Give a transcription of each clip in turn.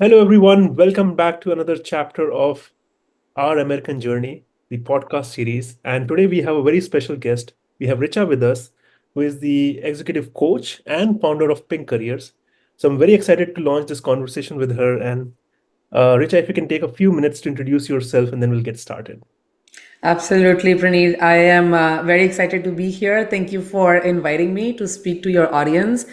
Hello, everyone. Welcome back to another chapter of Our American Journey, the podcast series. And today we have a very special guest. We have Richa with us, who is the executive coach and founder of Pink Careers. So I'm very excited to launch this conversation with her. And Richa, if you can take a few minutes to introduce yourself, and then we'll get started. Absolutely, Praneeth. I am very excited to be here. Thank you for inviting me to speak to your audience.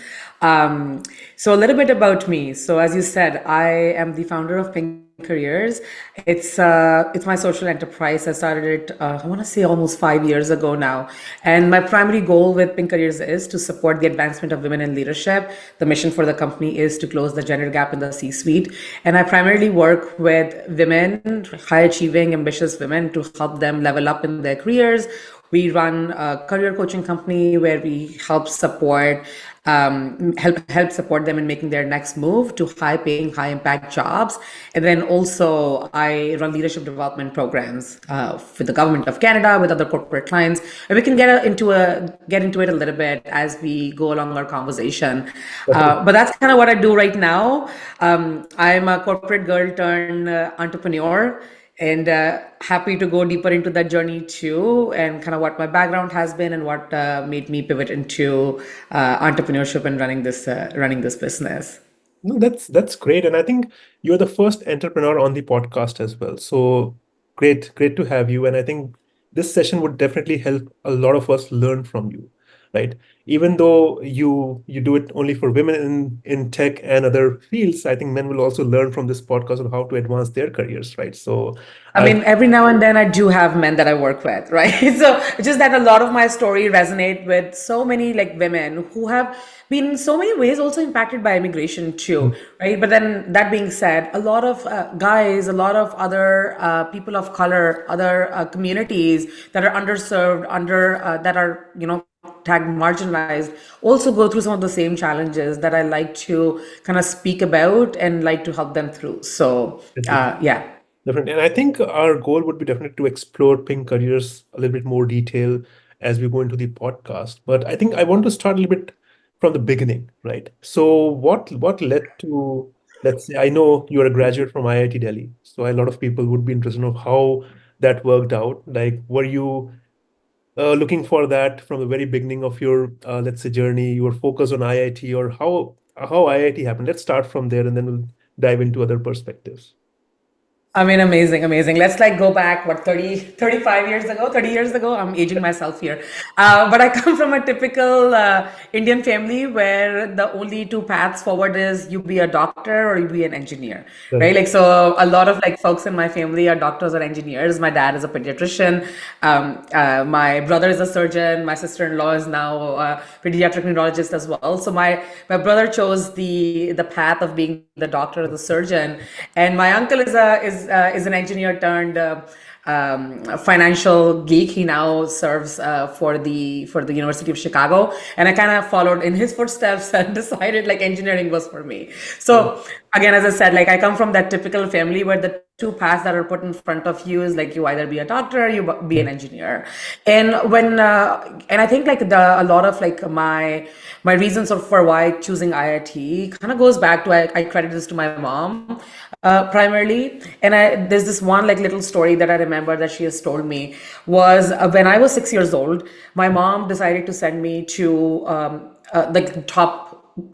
So, a little bit about me. So, as you said, I am the founder of Pink Careers. It's my social enterprise. I started it, I want to say, almost 5 years ago now. And my primary goal with Pink Careers is to support the advancement of women in leadership. The mission for the company is to close the gender gap in the C-suite. And I primarily work with women, high achieving, ambitious women, to help them level up in their careers. We run a career coaching company where we help support them in making their next move to high paying, high impact jobs. And then also I run leadership development programs for the government of Canada with other corporate clients. And we can get into it a little bit as we go along our conversation. But that's kind of what I do right now. I'm a corporate girl turned entrepreneur, and happy to go deeper into that journey too, and kind of what my background has been and what made me pivot into entrepreneurship and running this business. No, that's great. And I think you're the first entrepreneur on the podcast as well. So great to have you. And I think this session would definitely help a lot of us learn from you, right? Even though you do it only for women in tech and other fields, I think men will also learn from this podcast on how to advance their careers, right? So I I mean, every now and then I do have men that I work with, right? So it's just that a lot of my story resonate with so many like women who have been in so many ways also impacted by immigration too, right? But then that being said, a lot of guys, a lot of other people of color, other communities that are underserved, that are tagged marginalized, also go through some of the same challenges that I like to kind of speak about and like to help them through. So definitely. yeah. Definitely. And I think our goal would be definitely to explore Pink careers a little bit more detail as we go into the podcast. But I think I want to start a little bit from the beginning, right? So what led to, let's say, I know you're a graduate from IIT Delhi. So a lot of people would be interested in how that worked out. Like, were you looking for that from the very beginning of your, let's say, journey? You were focused on IIT, or how IIT happened? Let's start from there, and then we'll dive into other perspectives. I mean, amazing, amazing. Let's like go back, what, 35 years ago, 30 years ago? I'm aging myself here. But I come from a typical Indian family where the only two paths forward is you be a doctor or you be an engineer, right? Correct. Like, so a lot of like folks in my family are doctors or engineers. My dad is a pediatrician. My brother is a surgeon. My sister-in-law is now a pediatric neurologist as well. So my brother chose the path of being the doctor or the surgeon, and my uncle is an engineer turned financial geek. He now serves for the University of Chicago, and I kind of followed in his footsteps and decided like engineering was for me. So again, as I said, like I come from that typical family where the two paths that are put in front of you is like you either be a doctor or you be an engineer. And I think like a lot of like my reasons for why choosing IIT kind of goes back to I credit this to my mom primarily. And there's this one like little story that I remember that she has told me was when I was 6 years old, my mom decided to send me to like the top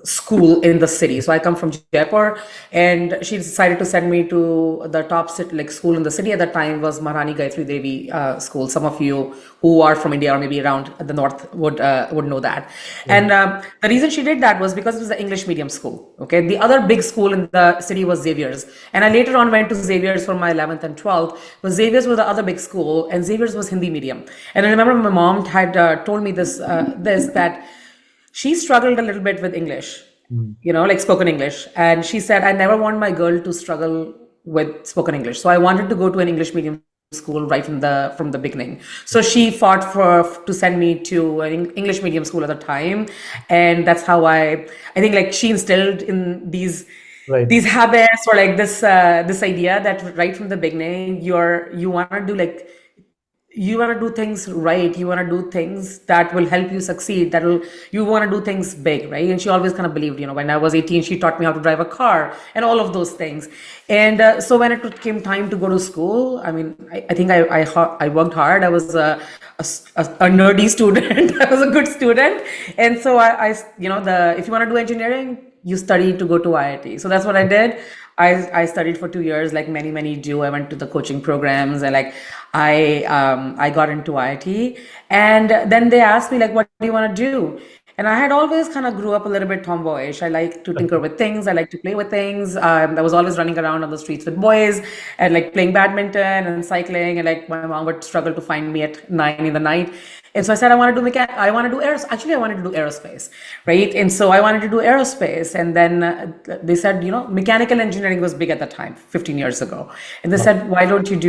school in the city. So I come from Jaipur, and she decided to send me to the top city, like school in the city at the time was Maharani Gayatri Devi School. Some of you who are from India or maybe around the north would know that. And the reason she did that was because it was an English medium school. Okay, the other big school in the city was Xavier's, and I later on went to Xavier's for my 11th and 12th. But Xavier's was the other big school, and Xavier's was Hindi medium. And I remember my mom had told me this that she struggled a little bit with English, Mm. like spoken English. And she said, I never want my girl to struggle with spoken English. So I wanted to go to an English medium school right from the beginning. So she fought to send me to an English medium school at the time. And that's how I think like she instilled in Right. these habits, or like this idea that right from the beginning you want to do like you want to do things right, you want to do things that will help you succeed, that will, you want to do things big, right? And she always kind of believed, when I was 18, she taught me how to drive a car and all of those things. And so when it came time to go to school, I mean, I think I worked hard. I was a nerdy student. I was a good student. And so if you want to do engineering, you study to go to IIT. So that's what I did. I studied for 2 years, like many do. I went to the coaching programs, and like I got into IIT. And then they asked me, like, what do you want to do? And I had always kind of grew up a little bit tomboyish. I like to tinker with things. I like to play with things. I was always running around on the streets with boys and like playing badminton and cycling. And like my mom would struggle to find me at 9 in the night. And so I said, I want to do actually, I wanted to do aerospace, right? And so I wanted to do aerospace. And then they said, mechanical engineering was big at the time, 15 years ago. And they said, why don't you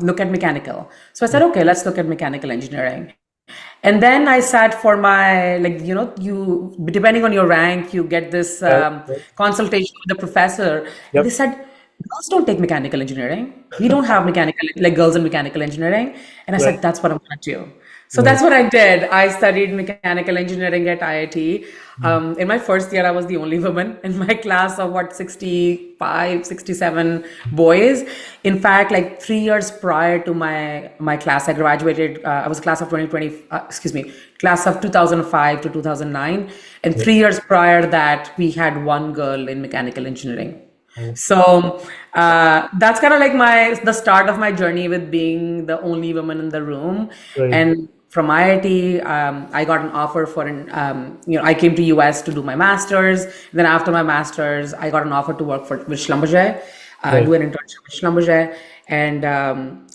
look at mechanical? So I said, okay, let's look at mechanical engineering. And then I sat for my, like, depending on your rank, you get this Right, right. consultation with the professor. And they Yep. said, girls don't take mechanical engineering. We don't have mechanical, like girls in mechanical engineering. And I Right. said, that's what I'm going to do. So Right. that's what I did. I studied mechanical engineering at IIT. In my first year, I was the only woman in my class of 65, 67 boys. In fact, like 3 years prior to my class, I graduated. I was class of 2020, class of 2005 to 2009. And Right. 3 years prior that, we had one girl in mechanical engineering. Oh, So that's kind of like the start of my journey with being the only woman in the room. right. And from IIT, I got an offer for I came to US to do my master's. Then after my master's, I got an offer to work with Schlumberger, Right. do an internship with Schlumberger. And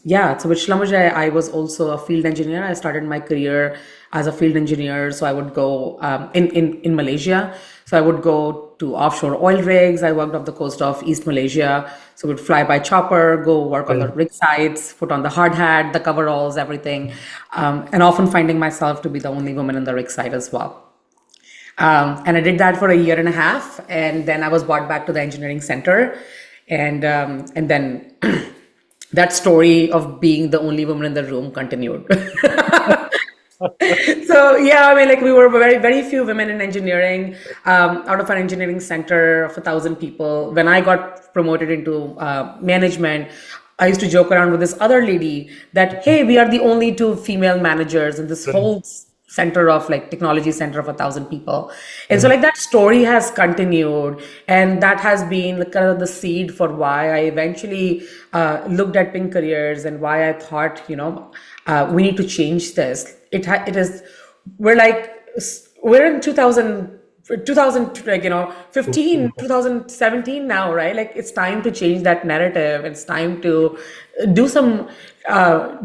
yeah, so with Schlumberger, I was also a field engineer. I started my career as a field engineer. So I would go in Malaysia. So I would go to offshore oil rigs. I worked off the coast of East Malaysia. So we'd fly by chopper, go work on the Right. rig sites, put on the hard hat, the coveralls, everything. And often finding myself to be the only woman in the rig site as well. And I did that for a year and a half, and then I was brought back to the engineering center, and then that story of being the only woman in the room continued. So yeah, I mean, like we were very few women in engineering, out of an engineering center of 1,000 people. When I got promoted into management, I used to joke around with this other lady that, hey, we are the only two female managers in this Right. whole center of like technology center of 1,000 people. And so Right. like that story has continued, and that has been like kind of the seed for why I eventually looked at Pink Careers, and why I thought, we need to change this. It is, we're like, we're in 2000, like, 15, 2017 now, right? Like it's time to change that narrative. It's time to do some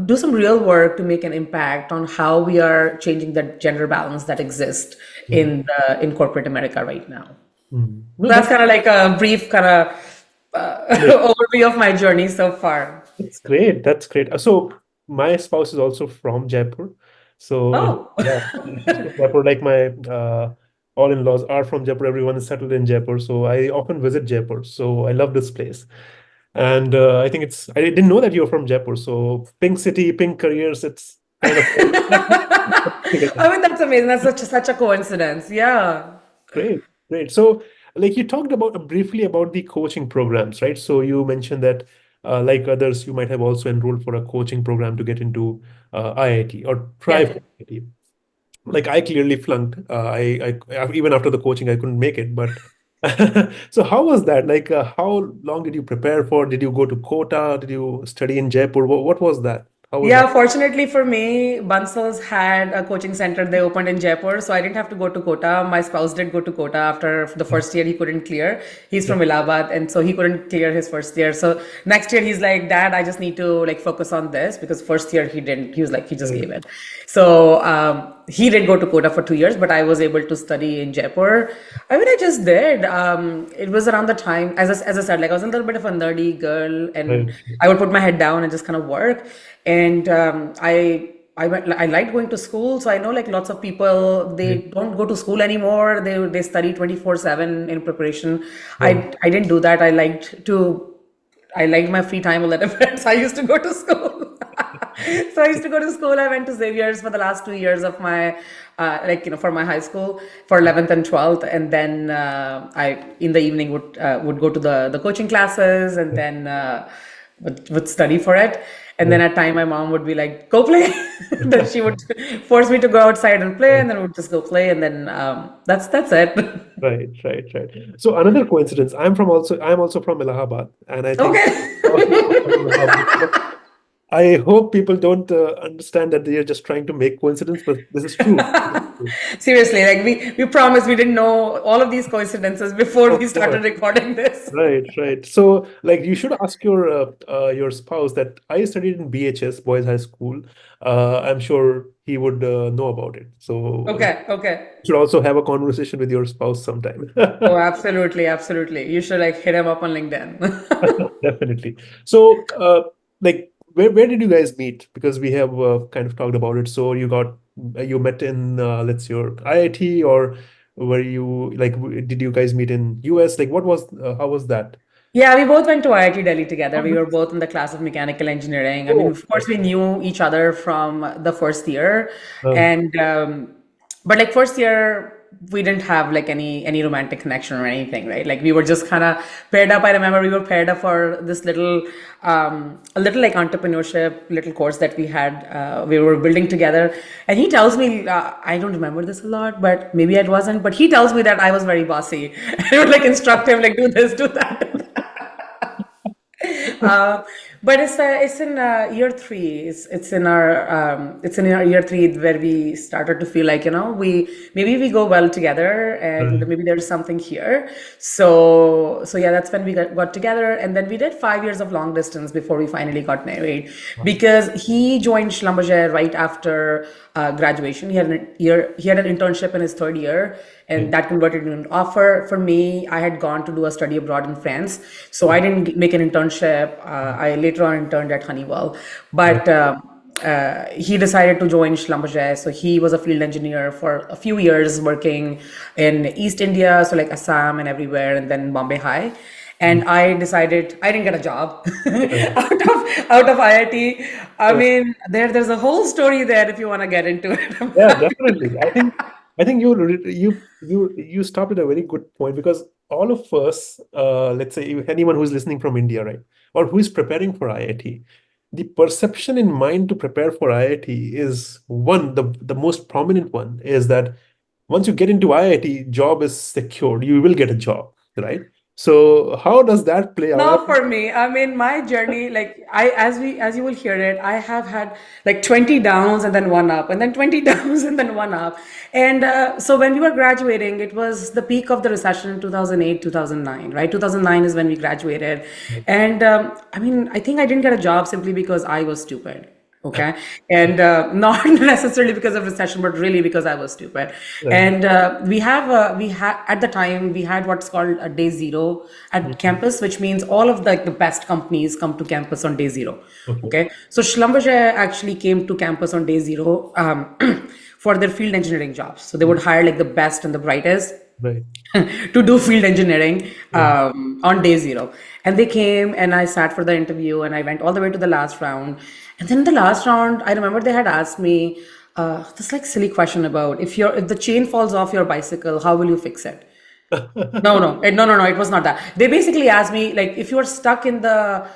do some real work to make an impact on how we are changing the gender balance that exists Mm. in corporate America right now. Mm. No, That's that's kind of like a brief kind of great. overview of my journey so far. That's great. That's great. So my spouse is also from Jaipur. So Oh. yeah, she's from Jaipur. Like my all-in-laws are from Jaipur. Everyone is settled in Jaipur. So I often visit Jaipur. So I love this place. And I think I didn't know that you're from Jaipur. So Pink City, Pink Careers, it's kind of I mean, that's amazing. That's such a coincidence. Yeah. great, great. So, like you talked about briefly about the coaching programs, right? So you mentioned that, like others, you might have also enrolled for a coaching program to get into IIT or try Yeah. for IIT. Like I clearly flunked. Even after the coaching, I couldn't make it. But so how was that? Like, how long did you prepare for? Did you go to Kota? Did you study in Jaipur? What was that? How was that? Yeah, fortunately for me, Bansal's had a coaching center they opened in Jaipur, so I didn't have to go to Kota. My spouse did go to Kota after the Yeah, first year he couldn't clear. He's yeah, from Allahabad, and so he couldn't clear his first year. So next year he's like, Dad, I just need to like focus on this, because first year he didn't. He was like, he just right, gave it. So he did go to Kota for 2 years, but I was able to study in Jaipur. I mean, I just did. It was around the time, as I said, like I was a little bit of a nerdy girl, and right, I would put my head down and just kind of work. And I liked going to school, so I know like lots of people they right, don't go to school anymore. They study 24/7 in preparation. right. I didn't do that. I liked my free time a little bit. So I used to go to school. So I used to go to school. I went to Xavier's for the last 2 years of my, for my high school for 11th and 12th, and then I in the evening would go to the coaching classes, and then would study for it. And Yeah. then at time, my mom would be like, "Go play." Then she would force me to go outside and play, and then would just go play, and then that's it. Right, right, right. So another coincidence. I'm also from Allahabad, and I think Okay. all people from Allahabad. But I hope people don't understand that they are just trying to make coincidence, but this is true. This is true. Seriously, like we promised we didn't know all of these coincidences before Of we course. started recording this. Right, right. So, like, you should ask your spouse that I studied in BHS, Boys High School. I'm sure he would know about it. So, you Okay, okay. should also have a conversation with your spouse sometime. Oh, absolutely, absolutely. You should like hit him up on LinkedIn. Definitely. So, like, where did you guys meet? Because we have kind of talked about it. So, you met in let's say your IIT, or were you like did you guys meet in US? Like, how was that? Yeah, we both went to IIT Delhi together. Oh, We were nice. both in the class of mechanical engineering. I mean, Oh, of course, we knew each other from the first year, uh, and but like first year, we didn't have like any romantic connection or anything, right? Like we were just kind of paired up. I remember we were paired up for this little, a little like entrepreneurship little course that we had. We were building together, and he tells me, I don't remember this a lot, but maybe it wasn't. But he tells me that I was very bossy. I would like instruct him like do this, do that. Uh, but it's in year three. It's in our year three where we started to feel like we maybe we go well together and right. maybe there's something here. So yeah, that's when we got together, and then we did 5 years of long distance before we finally got married because he joined Schlumberger right after graduation. He had an internship in his third year, and Okay. that converted into an offer for me. I had gone to do a study abroad in France, so I didn't make an internship. I later on interned at Honeywell, Right. but he decided to join Schlumberger. So he was a field engineer for a few years, working in East India, so like Assam and everywhere, and then Bombay High. And I decided I didn't get a job Right. out of IIT. I Yeah. mean, there's a whole story there if you want to get into it. I'm Yeah, happy definitely. I think you stopped at a very good point because all of us, let's say if anyone who's listening from India, right, or who is preparing for IIT, the perception in mind to prepare for IIT is one, the most prominent one is that once you get into IIT, job is secured. You will get a job, right? So how does that play out? Not for me. I mean, my journey, like as you will hear it, I have had like 20 downs and then one up, and then 20 downs and then one up. And so when we were graduating, it was the peak of the recession in 2008, 2009, right? 2009 is when we graduated. And I mean, I think I didn't get a job simply because I was stupid. Okay. And not necessarily because of recession, but really because I was stupid. Right. And we had at the time we had what's called a day zero at Mhm. campus, which means all of the best companies come to campus on day zero. Okay. Okay. So Schlumberger actually came to campus on day zero for their field engineering jobs. So they would hire like the best and the brightest Right. to do field engineering Right. on day zero. And they came and I sat for the interview and I went all the way to the last round. And then the last round, I remember they had asked me this like silly question about if the chain falls off your bicycle, how will you fix it? No, it was not that. They basically asked me like if you are stuck in the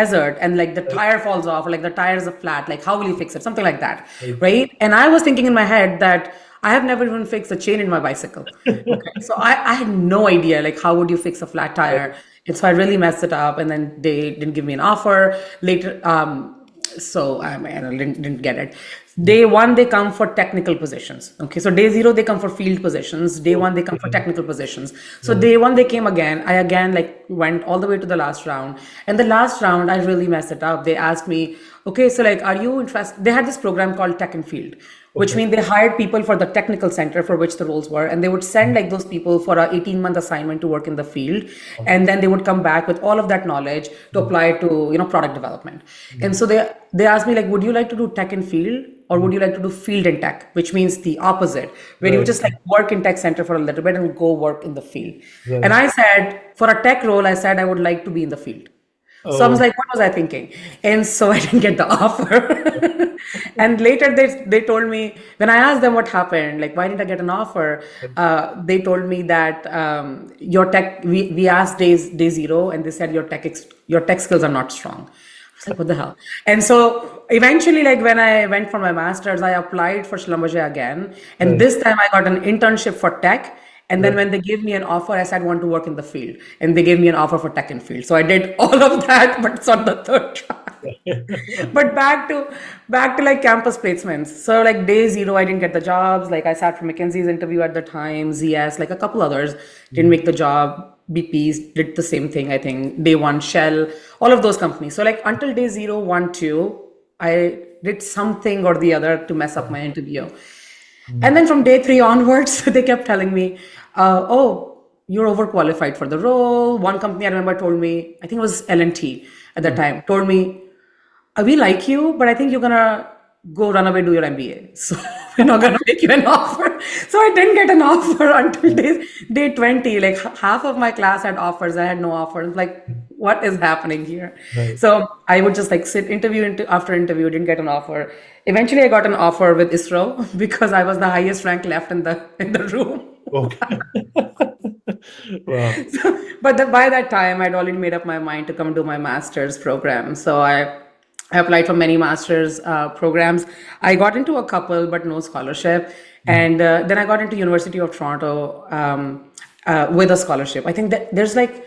desert and like the Right. tire falls off or like the tires are flat, like how will you fix it? Something like that, Right. right? And I was thinking in my head that I have never even fixed a chain in my bicycle. Okay, so I had no idea like how would you fix a flat Right. tire, and so I really messed it up. And then they didn't give me an offer later. So I didn't get it. Day one, they come for technical positions. Okay, so day zero, they come for field positions. Day one, they come for Okay. technical positions. So Right. day one, they came again. I again like went all the way to the last round. And the last round, I really messed it up. They asked me, okay, so like, are you interested? They had this program called Tech and Field, which Okay. means they hired people for the technical center for which the roles were, and they would send like those people for a 18-month assignment to work in the field, and then they would come back with all of that knowledge to apply it to product development. And so they asked me like, would you like to do tech and field, or would you like to do field and tech, which means the opposite, where you would Right. just like work in tech center for a little bit and go work in the field. And Right. I said, for a tech role, I said I would like to be in the field. So I was Oh, like, what was I thinking? And so I didn't get the offer. And later they told me, when I asked them what happened, like, why didn't I get an offer? They told me that your tech, we asked day zero, and they said your tech skills are not strong. I was like, what the hell? And so eventually, like when I went for my master's, I applied for Schlumberger again. And right, this time I got an internship for tech. And then right. when they gave me an offer, I said, I want to work in the field. And they gave me an offer for tech and field. So I did all of that, but it's on the third try. But back to like campus placements. So like day zero, I didn't get the jobs. Like I sat for McKinsey's interview at the time, ZS, like a couple others didn't Mm, make the job. BP's did the same thing, I think. Day one, Shell, all of those companies. So like until day zero, one, two, I did something or the other to mess up my interview. And mm, then from day three onwards, they kept telling me, "Oh, you're overqualified for the role." One company I remember told me, I think it was L&T at the mm. time, told me, "We like you, but I think you're gonna go run away, do your MBA. So we're not gonna make you an offer." So I didn't get an offer until day 20. Like half of my class had offers, I had no offers. Like, what is happening here? Right. So I would just like sit after interview, didn't get an offer. Eventually, I got an offer with ISRO because I was the highest rank left in the room. Okay. Wow. But by that time, I'd already made up my mind to come do my master's program. So I applied for many master's programs. I got into a couple, but no scholarship. Mm, And then I got into University of Toronto with a scholarship. I think that there's like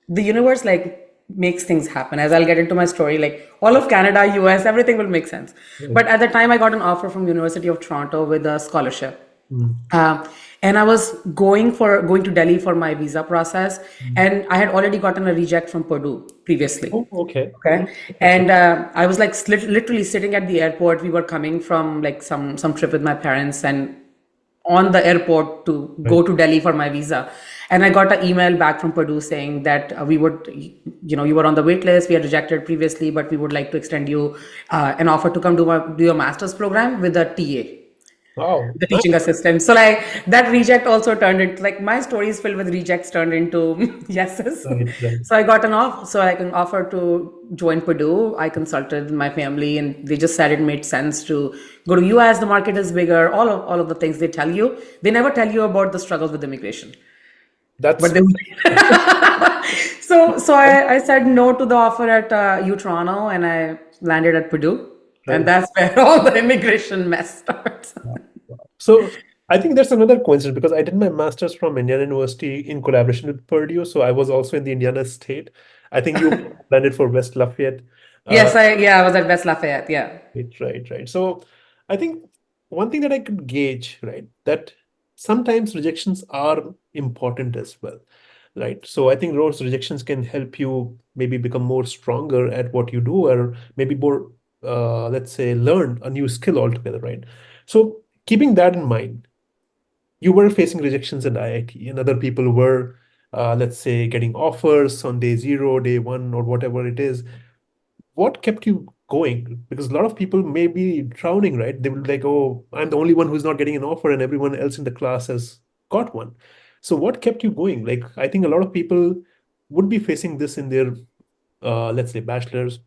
the universe like makes things happen. As I'll get into my story, like all of Canada, US, everything will make sense. right. But at the time, I got an offer from University of Toronto with a scholarship. Mm, Um, and I was going to Delhi for my visa process, mm. and I had already gotten a reject from Purdue previously. Oh, okay. Okay, That's and I was like literally sitting at the airport. We were coming from like some trip with my parents, and on the airport to right. go to Delhi for my visa. And I got an email back from Purdue saying that we would, you were on the wait list. We had rejected previously, but we would like to extend you an offer to come do your master's program with a TA, Wow. the Nice. teaching assistant. So like that reject also turned into like my story is filled with rejects turned into yeses. Right, right. So I got an offer. So I can offer to join Purdue. I consulted my family, and they just said it made sense to go to US. The market is bigger. All of the things they tell you. They never tell you about the struggles with immigration. But That's they so I said no to the offer at U Toronto, and I landed at Purdue, and right. that's where all the immigration mess starts. So I think that's another coincidence because I did my master's from Indiana University in collaboration with Purdue. So I was also in the Indiana state. I think you landed for West Lafayette. Uh, Yes, I was at West Lafayette. Yeah. right, right, right. So I think one thing that I could gauge, right, that sometimes rejections are important as well, right? So I think those rejections can help you maybe become more stronger at what you do, or maybe more, let's say, learn a new skill altogether, right? So keeping that in mind, you were facing rejections at IIT, and other people were, let's say, getting offers on day zero, day one, or whatever it is. What kept you going? Because a lot of people may be drowning, right? They will be like, oh, I'm the only one who's not getting an offer, and everyone else in the class has got one. So what kept you going? Like, I think a lot of people would be facing this in their, let's say, bachelor's,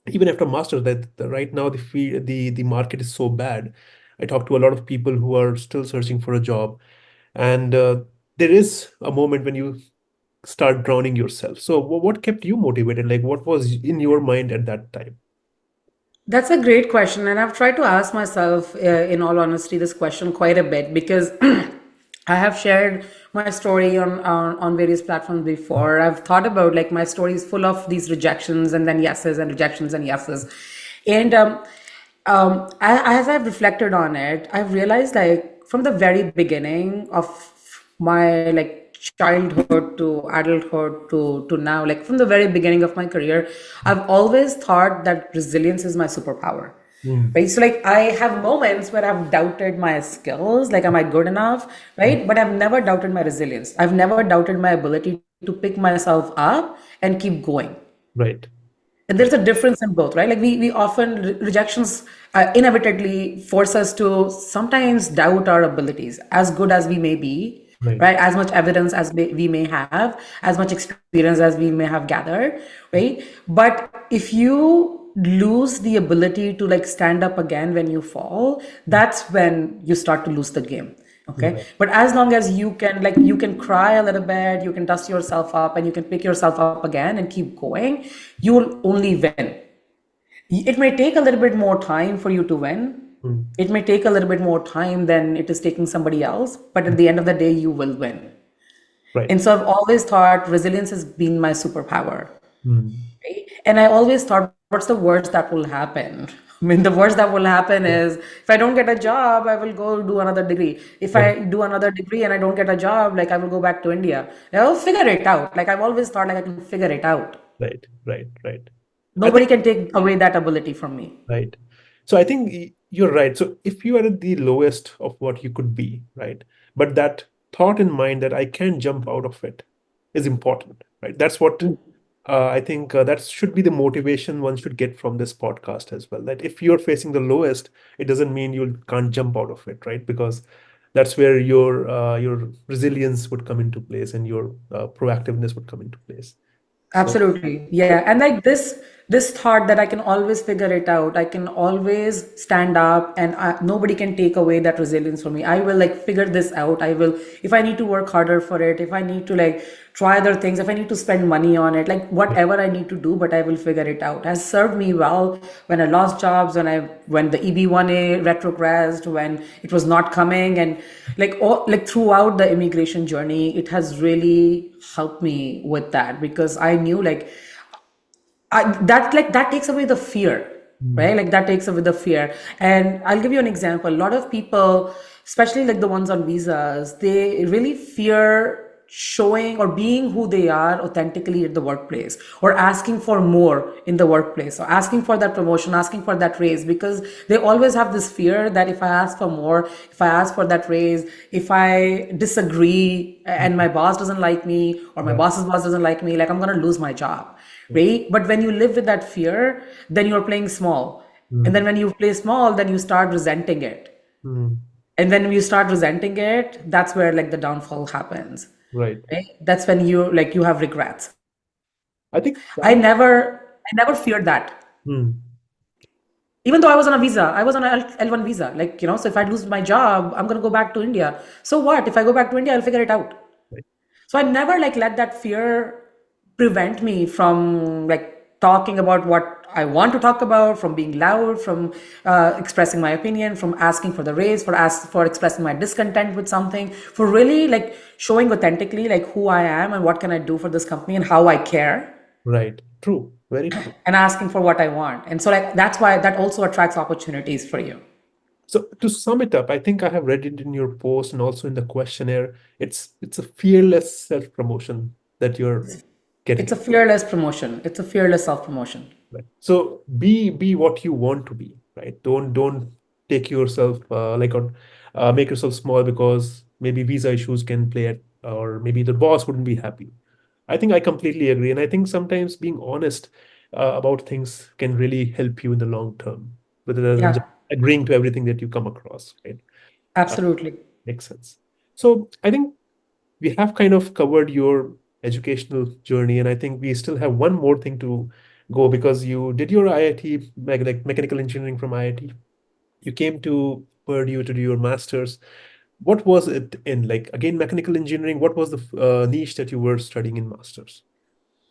even after masters, that right now the market is so bad. I talk to a lot of people who are still searching for a job, and there is a moment when you start drowning yourself. So what kept you motivated? Like, what was in your mind at that time? That's a great question. And I've tried to ask myself, in all honesty, this question quite a bit because I have shared my story on various platforms before. I've thought about like my story is full of these rejections and then yeses and rejections and yeses. And as I've reflected on it, I've realized like from the very beginning of my like childhood to adulthood to now, like from the very beginning of my career, I've always thought that resilience is my superpower. Mm, Right. So like I have moments where I've doubted my skills, like am I good enough? mm, Right. But I've never doubted my resilience. I've never doubted my ability to pick myself up and keep going. right. And there's a difference in both, right? Like we often rejections inevitably force us to sometimes doubt our abilities, as good as we may be. Right. right? As much evidence as we may have, as much experience as we may have gathered, right? But if you lose the ability to like stand up again when you fall, that's when you start to lose the game. Okay. Right. But as long as you can, like, you can cry a little bit, you can dust yourself up and you can pick yourself up again and keep going, you will only win. It may take a little bit more time for you to win. Mm. It may take a little bit more time than it is taking somebody else, but at the end of the day, you will win. Right. And so I've always thought resilience has been my superpower. Mm. Right? And I always thought, what's the worst that will happen? I mean, the worst that will happen Yeah. is if I don't get a job, I will go do another degree. If Right. I do another degree and I don't get a job, like I will go back to India. I'll figure it out. Like I've always thought like I can figure it out. Right. Right. Right. I Nobody think can take away that ability from me. right. So I think you're right. So if you are at the lowest of what you could be, right? But that thought in mind that I can jump out of it is important, right? That's what I think that should be the motivation one should get from this podcast as well. That if you're facing the lowest, it doesn't mean you can't jump out of it, right? Because that's where your resilience would come into place and your proactiveness would come into place. So Absolutely. Yeah. And like this thought that I can always figure it out. I can always stand up and nobody can take away that resilience from me. I will like figure this out. I will, if I need to work harder for it, if I need to like try other things, if I need to spend money on it, like whatever I need to do, but I will figure it out. Has served me well when I lost jobs, when the EB1A retrogressed, when it was not coming, and like throughout the immigration journey, it has really helped me with that because I knew that takes away the fear, mm, right? Like that takes away the fear. And I'll give you an example. A lot of people, especially like the ones on visas, they really fear showing or being who they are authentically at the workplace, or asking for more in the workplace, or asking for that promotion, asking for that raise, because they always have this fear that if I ask for more, if I ask for that raise, if I disagree and my boss doesn't like me or my right. boss's boss doesn't like me, like I'm going to lose my job, right? But when you live with that fear, then you're playing small. And then Mm, when you play small, then you start resenting it. mm, And then when you start resenting it, that's where like the downfall happens. right. Right? That's when you have regrets. I think I never feared that. mm, Even though I was on a visa, I was on a L1 visa. Like, so if I lose my job, I'm going to go back to India. So what? If I go back to India, I'll figure it out. right. So I never like let that fear prevent me from like talking about what I want to talk about, from being loud, from expressing my opinion, from asking for the raise, for expressing my discontent with something, for really like showing authentically like who I am and what can I do for this company and how I care, Right. True. Very true. and asking for what I want. And so like that's why that also attracts opportunities for you. So to sum it up, I think I have read it in your post and also in the questionnaire. It's a fearless self-promotion that you're It's a getting. fearless promotion. It's a fearless self promotion. Right. So be what you want to be, right? Don't take yourself like on make yourself small because maybe visa issues can play at or maybe the boss wouldn't be happy. I think I completely agree, and I think sometimes being honest about things can really help you in the long term, rather than just Yeah, agreeing to everything that you come across, right? Uh, absolutely. Makes sense. So I think we have kind of covered your educational journey, and I think we still have one more thing to go because you did your IIT, like mechanical engineering from IIT. You came to Purdue to do your master's. What was it in? Like again, mechanical engineering. What was the niche that you were studying in master's?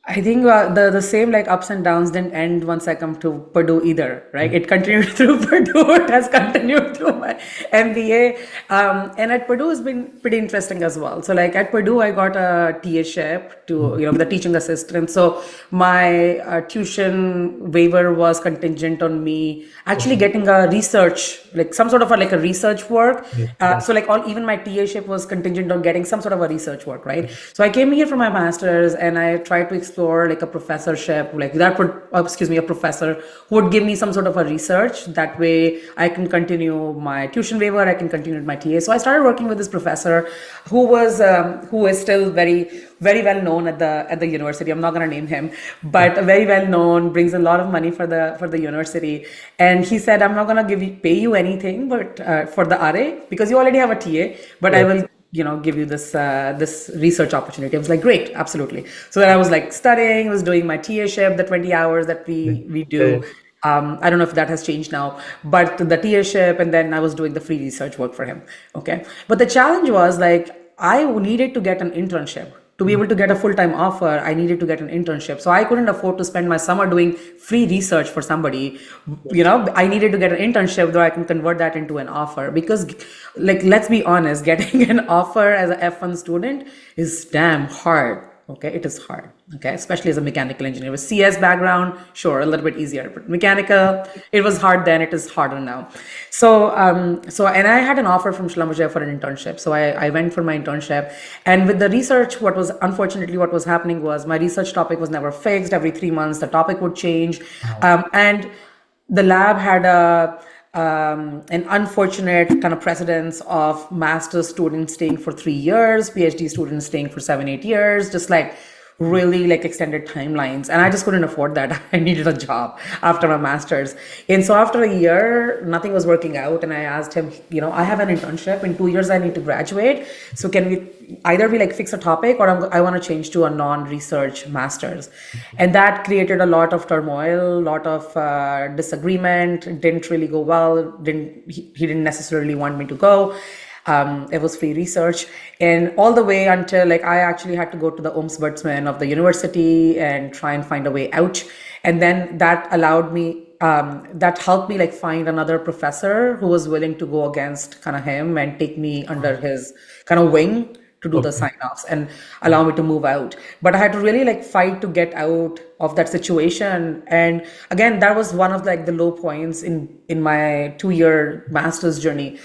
I think the same like ups and downs didn't end once I come to Purdue either, right? Mm, It continued through Purdue. It has continued through my MBA, and at Purdue has been pretty interesting as well. So like at Purdue, I got a TA-ship to mm, with a teaching assistant. So my tuition waiver was contingent on me actually okay. getting a research, like some sort of a research work. Right, right, So like all even my TA-ship was contingent on getting some sort of a research work, right? So I came here for my master's and I tried to explore like a professorship, like that would, excuse me, a professor who would give me some sort of a research. That way I can continue my tuition waiver, I can continue my TA. So I started working with this professor who is still very, very well known at the university. I'm not going to name him, but very well known, brings a lot of money for the university. And he said, I'm not going to pay you anything, but for the RA, because you already have a TA, but I right. will give you this research opportunity. I was like, great, absolutely. So then I was like studying, was doing my TA-ship, the 20 hours that Yeah. we Yeah. do. I don't know if that has changed now, but the TA-ship, and then I was doing the free research work for him. Okay. But the challenge was like, I needed to get an internship. To be Mm. able to get a full-time offer, I needed to get an internship. So I couldn't afford to spend my summer doing free research for somebody. Yes. I needed to get an internship though I can convert that into an offer, because like, let's be honest, getting an offer as a F1 student is damn hard. Okay, it is hard. Okay, especially as a mechanical engineer with CS background, sure, a little bit easier, but mechanical, it was hard then, it is harder now. And I had an offer from Schlumberger for an internship. So I went for my internship, and with the research, what was happening was my research topic was never fixed. Every 3 months, the topic would change, Wow. and the lab had an unfortunate kind of precedence of master's students staying for 3 years, PhD students staying for 7, 8 years, just like really like extended timelines. And I just couldn't afford that. I needed a job after my master's. And so after a year, nothing was working out. And I asked him, I have an internship. In 2 years, I need to graduate. So can we either we like fix a topic, or I want to change to a non-research master's? And that created a lot of turmoil, a lot of disagreement. It didn't really go well. He didn't necessarily want me to go. It was free research, and all the way until like I actually had to go to the ombudsman of the university and try and find a way out. And then that helped me like find another professor who was willing to go against kind of him and take me under his kind of wing to do the Okay. sign-offs and allow me to move out. But I had to really like fight to get out of that situation. And again, that was one of like the low points in my 2 year master's journey.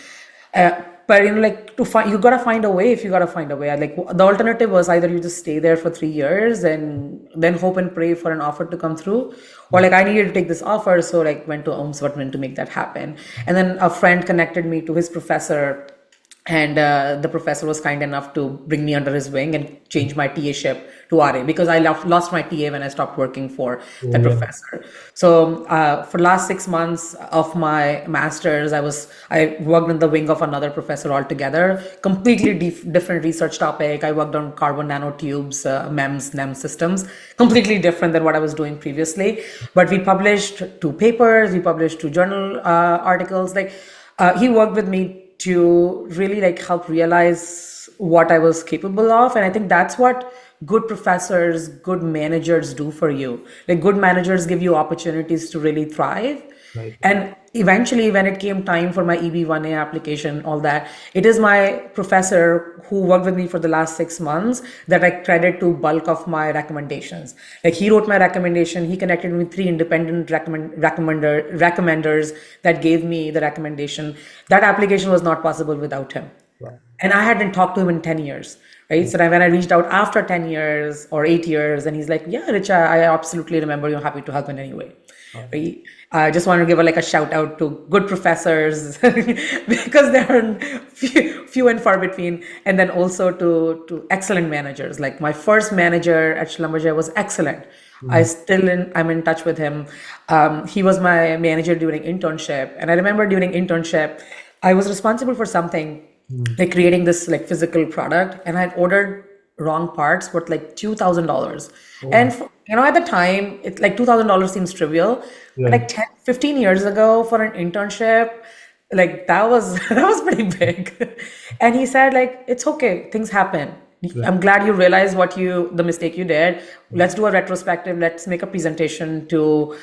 But like to find, you gotta find a way. If you gotta find a way, like the alternative was either you just stay there for 3 years and then hope and pray for an offer to come through, or like I needed to take this offer, so like went to ombudsman to make that happen. And then a friend connected me to his professor, and the professor was kind enough to bring me under his wing and change my TA-ship to RA, because I lost my TA when I stopped working for that Yeah. professor. So for the last 6 months of my master's, I worked in the wing of another professor altogether, completely different research topic. I worked on carbon nanotubes, MEMS, NEM systems, completely different than what I was doing previously. But we published 2 papers, we published 2 journal articles. Like he worked with me to really like help realize what I was capable of. And I think that's what good professors, good managers do for you. Like good managers give you opportunities to really thrive. Right. And eventually, when it came time for my EB1A application, all that, it is my professor who worked with me for the last 6 months that I credit to bulk of my recommendations. Like he wrote my recommendation, he connected me with 3 independent recommenders that gave me the recommendation. That application was not possible without him. Wow. And I hadn't talked to him in 10 years, right? So then when I reached out after 10 years or 8 years, and he's like, yeah, Richa, I absolutely remember you, happy to help in any way. Wow. Right? I just want to give a shout out to good professors because they're few and far between, and then also to excellent managers. Like my first manager at Schlumberger was excellent. Mm. I'm in touch with him. He was my manager during internship, and I remember during internship, I was responsible for something Mm. like creating this like physical product, and I'd ordered wrong parts worth like $2,000. Oh, And at the time, it's like $2,000 seems trivial, but right. like 10, 15 years ago for an internship, like that was that was pretty big. And he said like, it's okay, things happen. Right. I'm glad you realized the mistake you did. Let's do a retrospective. Let's make a presentation to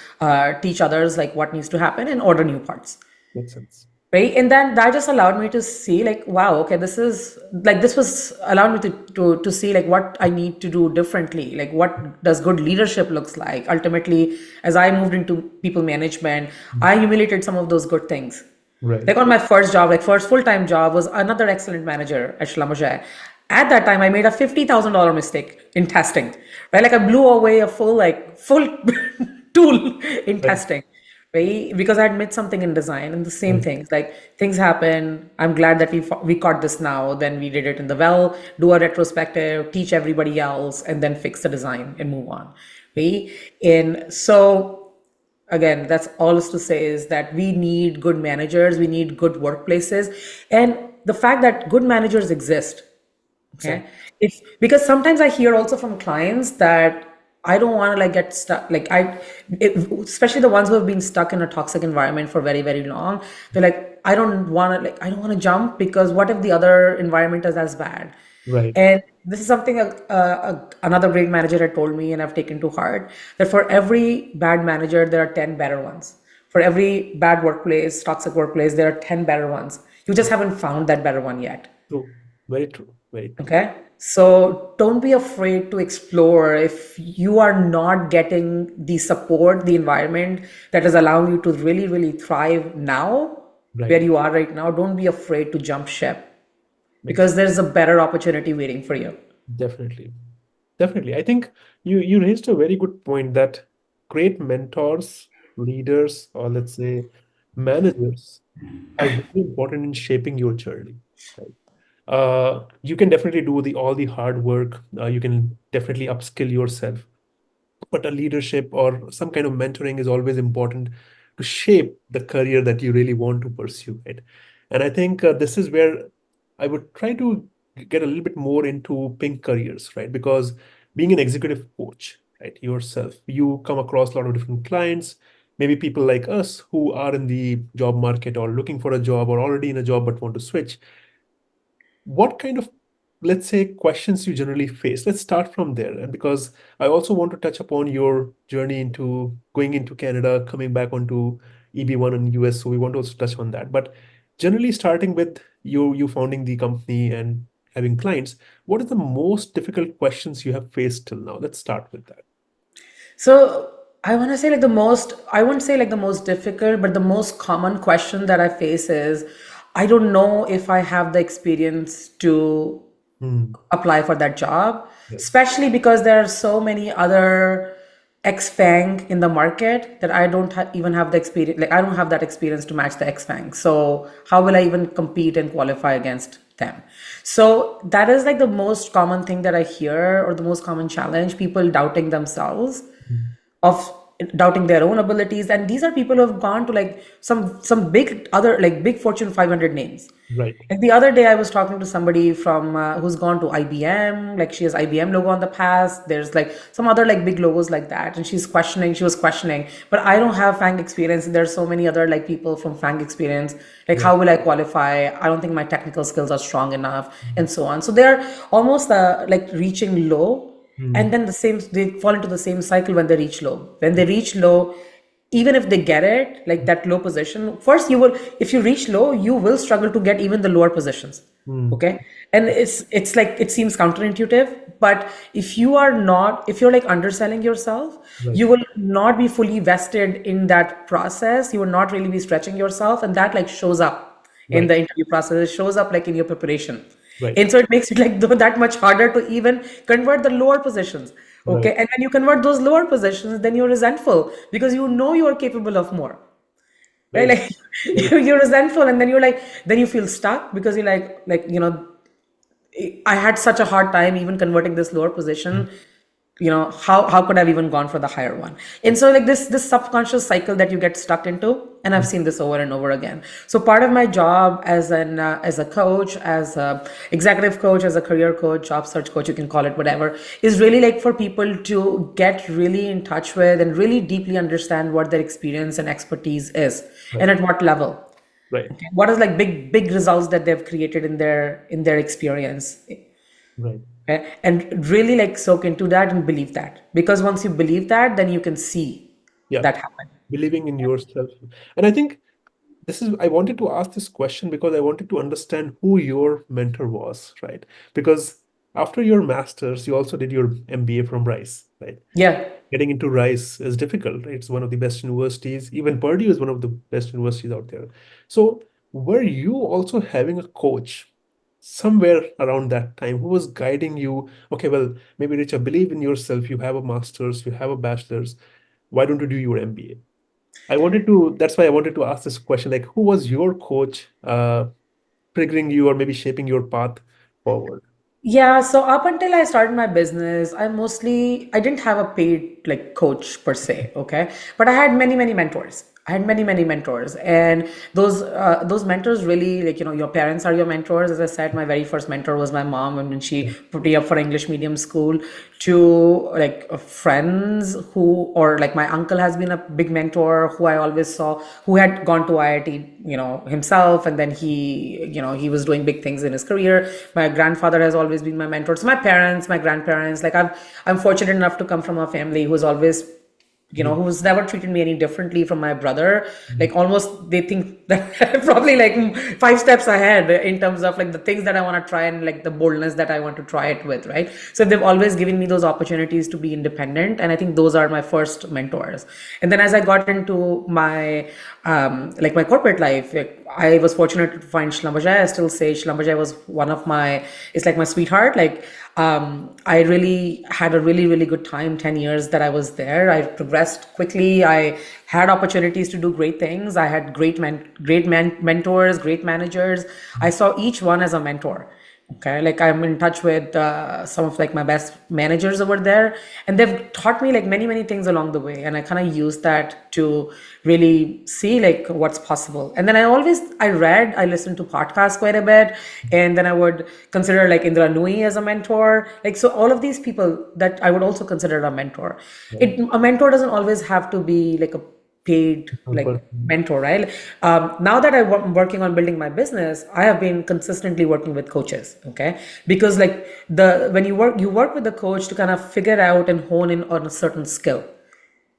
teach others like what needs to happen and order new parts. Makes sense. Right. And then that just allowed me to see like, wow, okay, this was allowed me to see like what I need to do differently. Like what does good leadership looks like? Ultimately, as I moved into people management, I emulated some of those good things. Right. Like on my first job, like first full-time job was another excellent manager at Schlumberger. At that time, I made a $50,000 mistake in testing, right? Like I blew away a full tool in Right. testing, right? Because I had made something in design, and the same Right. things, like things happen. I'm glad that we caught this now. Then we did it in the well, do a retrospective, teach everybody else, and then fix the design and move on, right? And so again, that's all is to say is that we need good managers, we need good workplaces, and the fact that good managers exist Okay. Exactly. If because sometimes I hear also from clients that I don't want to like get stuck. Especially the ones who have been stuck in a toxic environment for very, very long. They're like, I don't want to jump because what if the other environment is as bad? Right. And this is something another great manager had told me, and I've taken to heart that for every bad manager, there are 10 better ones. For every bad workplace, toxic workplace, there are 10 better ones. You just haven't found that better one yet. True. Very true. Very true. Okay. So don't be afraid to explore if you are not getting the support, the environment that is allowing you to really, really thrive now, where Right. you are right now. Don't be afraid to jump ship Makes because there's a better opportunity waiting for you. definitely. Definitely. I think you raised a very good point that great mentors, leaders, or let's say managers are very important in shaping your journey. Right? You can definitely do the all the hard work. You can definitely upskill yourself, but a leadership or some kind of mentoring is always important to shape the career that you really want to pursue, right? And I think this is where I would try to get a little bit more into pink careers, right? Because being an executive coach, right, yourself, you come across a lot of different clients, maybe people like us who are in the job market or looking for a job or already in a job but want to switch. What kind of, let's say, questions you generally face? Let's start from there. And because I also want to touch upon your journey into going into Canada, coming back onto EB1 in US, so we want to also touch on that. But generally starting with you founding the company and having clients, what are the most difficult questions you have faced till now? Let's start with that. So I want to say like I wouldn't say like the most difficult, but the most common question that I face is I don't know if I have the experience to Hmm. apply for that job, Yes. especially because there are so many other ex-FANG in the market that I don't even have the experience. Like I don't have that experience to match the ex-FANG. So how will I even compete and qualify against them? So that is like the most common thing that I hear, or the most common challenge, people doubting themselves, Hmm. of doubting their own abilities. And these are people who have gone to like some big other like big Fortune 500 names. Right. Like the other day I was talking to somebody from who's gone to IBM, like she has IBM logo on the past, there's like some other like big logos like that, and she was questioning, but I don't have FANG experience, and there's so many other like people from FANG experience, like Right. how will I qualify? I don't think my technical skills are strong enough, and so on. So they're almost like reaching low, Hmm. and then they fall into the same cycle when they reach low. When they reach low, even if they get it, like that low position, first you will, if you reach low, you will struggle to get even the lower positions. Hmm. Okay. And it's like it seems counterintuitive, but if you're like underselling yourself, Right. you will not be fully vested in that process, you will not really be stretching yourself, and that like shows up in Right. the interview process, it shows up like in your preparation. Right. And so it makes it like that much harder to even convert the lower positions. Right. Okay. And when you convert those lower positions, then you're resentful because you know you are capable of more. Right? Very true. Like Very true. you're resentful, and then you're like, then you feel stuck because you're like, I had such a hard time even converting this lower position. How could I've even gone for the higher one? And so like this subconscious cycle that you get stuck into, and I've seen this over and over again. So part of my job as a coach, as a executive coach, as a career coach, job search coach, you can call it whatever, is really like for people to get really in touch with and really deeply understand what their experience and expertise is, and Right. at what level. Right. Okay. What is like big results that they've created in their experience. Right. Okay? And really like soak into that and believe that, because once you believe that, then you can see Yeah. that happen. Believing in yourself. And I think I wanted to ask this question because I wanted to understand who your mentor was, right? Because after your master's, you also did your MBA from Rice, right? Yeah. Getting into Rice is difficult, right? It's one of the best universities. Even Purdue is one of the best universities out there. So, were you also having a coach somewhere around that time who was guiding you? Okay, well, maybe Richa, believe in yourself. You have a master's, you have a bachelor's. Why don't you do your MBA? That's why I wanted to ask this question, like, who was your coach, triggering you or maybe shaping your path forward? Yeah, so up until I started my business, I didn't have a paid like coach per se, okay? But I had many, many mentors. I had many, many mentors, and those mentors really, like, your parents are your mentors. As I said, my very first mentor was my mom, and when she put me up for English medium school, to like friends who, or like my uncle has been a big mentor who I always saw, who had gone to IIT, himself, and then he was doing big things in his career. My grandfather has always been my mentor. So my parents, my grandparents, like I'm fortunate enough to come from a family who's always who's never treated me any differently from my brother. Mm. Like almost they think that I'm probably like 5 steps ahead in terms of like the things that I want to try and like the boldness that I want to try it with, right? So they've always given me those opportunities to be independent. And I think those are my first mentors. And then as I got into my like my corporate life, like, I was fortunate to find Schlumberger. I still say Schlumberger was one of my, it's like my sweetheart. Like, I really had a really, really good time, 10 years that I was there. I progressed quickly. I had opportunities to do great things. I had mentors, great managers. I saw each one as a mentor. Okay, like I'm in touch with some of like my best managers over there, and they've taught me like many, many things along the way, and I kind of use that to really see like what's possible. And then I listened to podcasts quite a bit, and then I would consider like Indra Nui as a mentor. Like, so all of these people that I would also consider a mentor. Right. A mentor doesn't always have to be like a paid One like person. mentor, right? Now that I'm working on building my business, I have been consistently working with coaches. Okay, because like when you work with the coach to kind of figure out and hone in on a certain skill.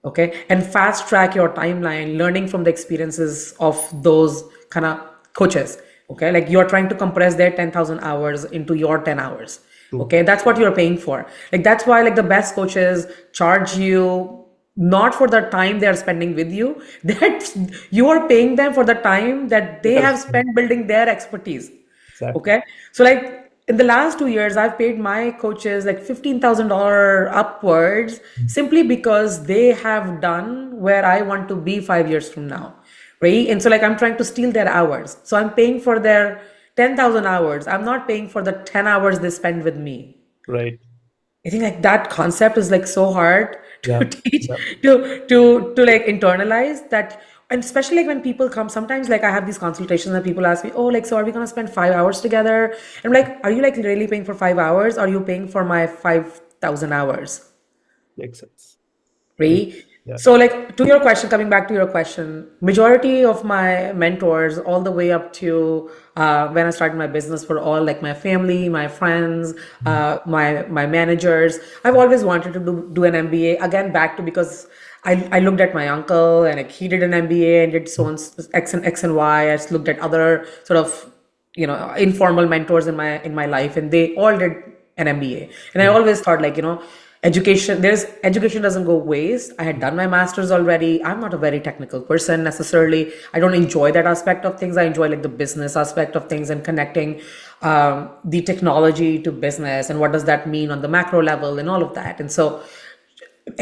Okay, and fast track your timeline, learning from the experiences of those kind of coaches. Okay, like you're trying to compress their 10,000 hours into your 10 hours. True. Okay, that's what you're paying for. Like that's why like the best coaches charge you not for the time they are spending with you, that you are paying them for the time that they They have have spent building their expertise. exactly. Okay, so like in the last 2 years, I've paid my coaches like $15,000 upwards, simply because they have done where I want to be 5 years from now, right? And so like I'm trying to steal their hours, so I'm paying for their 10,000 hours. I'm not paying for the 10 hours they spend with me. Right. I think like that concept is like so hard to Yeah. teach, Yeah. to like internalize that. And especially like when people come, sometimes like I have these consultations and people ask me, oh, like, so are we gonna spend 5 hours together? And I'm like, are you like really paying for 5 hours? Or are you paying for my 5,000 hours? Makes sense. Makes, Right? yeah. So, like, to your question, coming back to your question, majority of my mentors, all the way up to when I started my business, were all like my family, my friends, Mm. my managers. I've always wanted to do an MBA. Again, back to because I looked at my uncle, and like he did an MBA and did so on X and Y. I just looked at other sort of informal mentors in my life, and they all did an MBA. And I Mm. always thought like education doesn't go waste. I had done my master's already. I'm not a very technical person necessarily. I don't enjoy that aspect of things. I enjoy like the business aspect of things and connecting the technology to business and what does that mean on the macro level and all of that. And so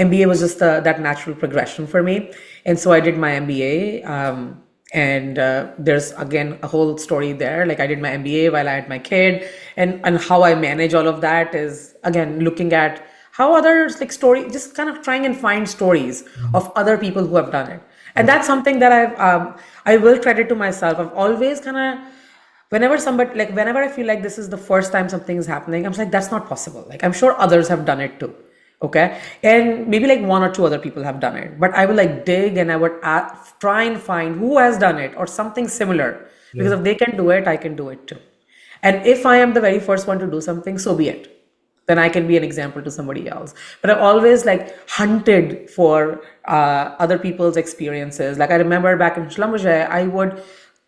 MBA was just that natural progression for me. And so I did my MBA. And there's again a whole story there. Like I did my MBA while I had my kid, and how I manage all of that is again looking at how others like story, just kind of trying and find stories Mm. of other people who have done it. And Right. that's something that I will credit to myself. I've always kind of, whenever I feel like this is the first time something is happening, I'm like, that's not possible. Like I'm sure others have done it too. Okay. And maybe like one or two other people have done it, but I would like dig and I would try and find who has done it or something similar, because Yeah. if they can do it, I can do it too. And if I am the very first one to do something, so be it. Then I can be an example to somebody else. But I've always like hunted for other people's experiences. Like I remember back in Schlumberger,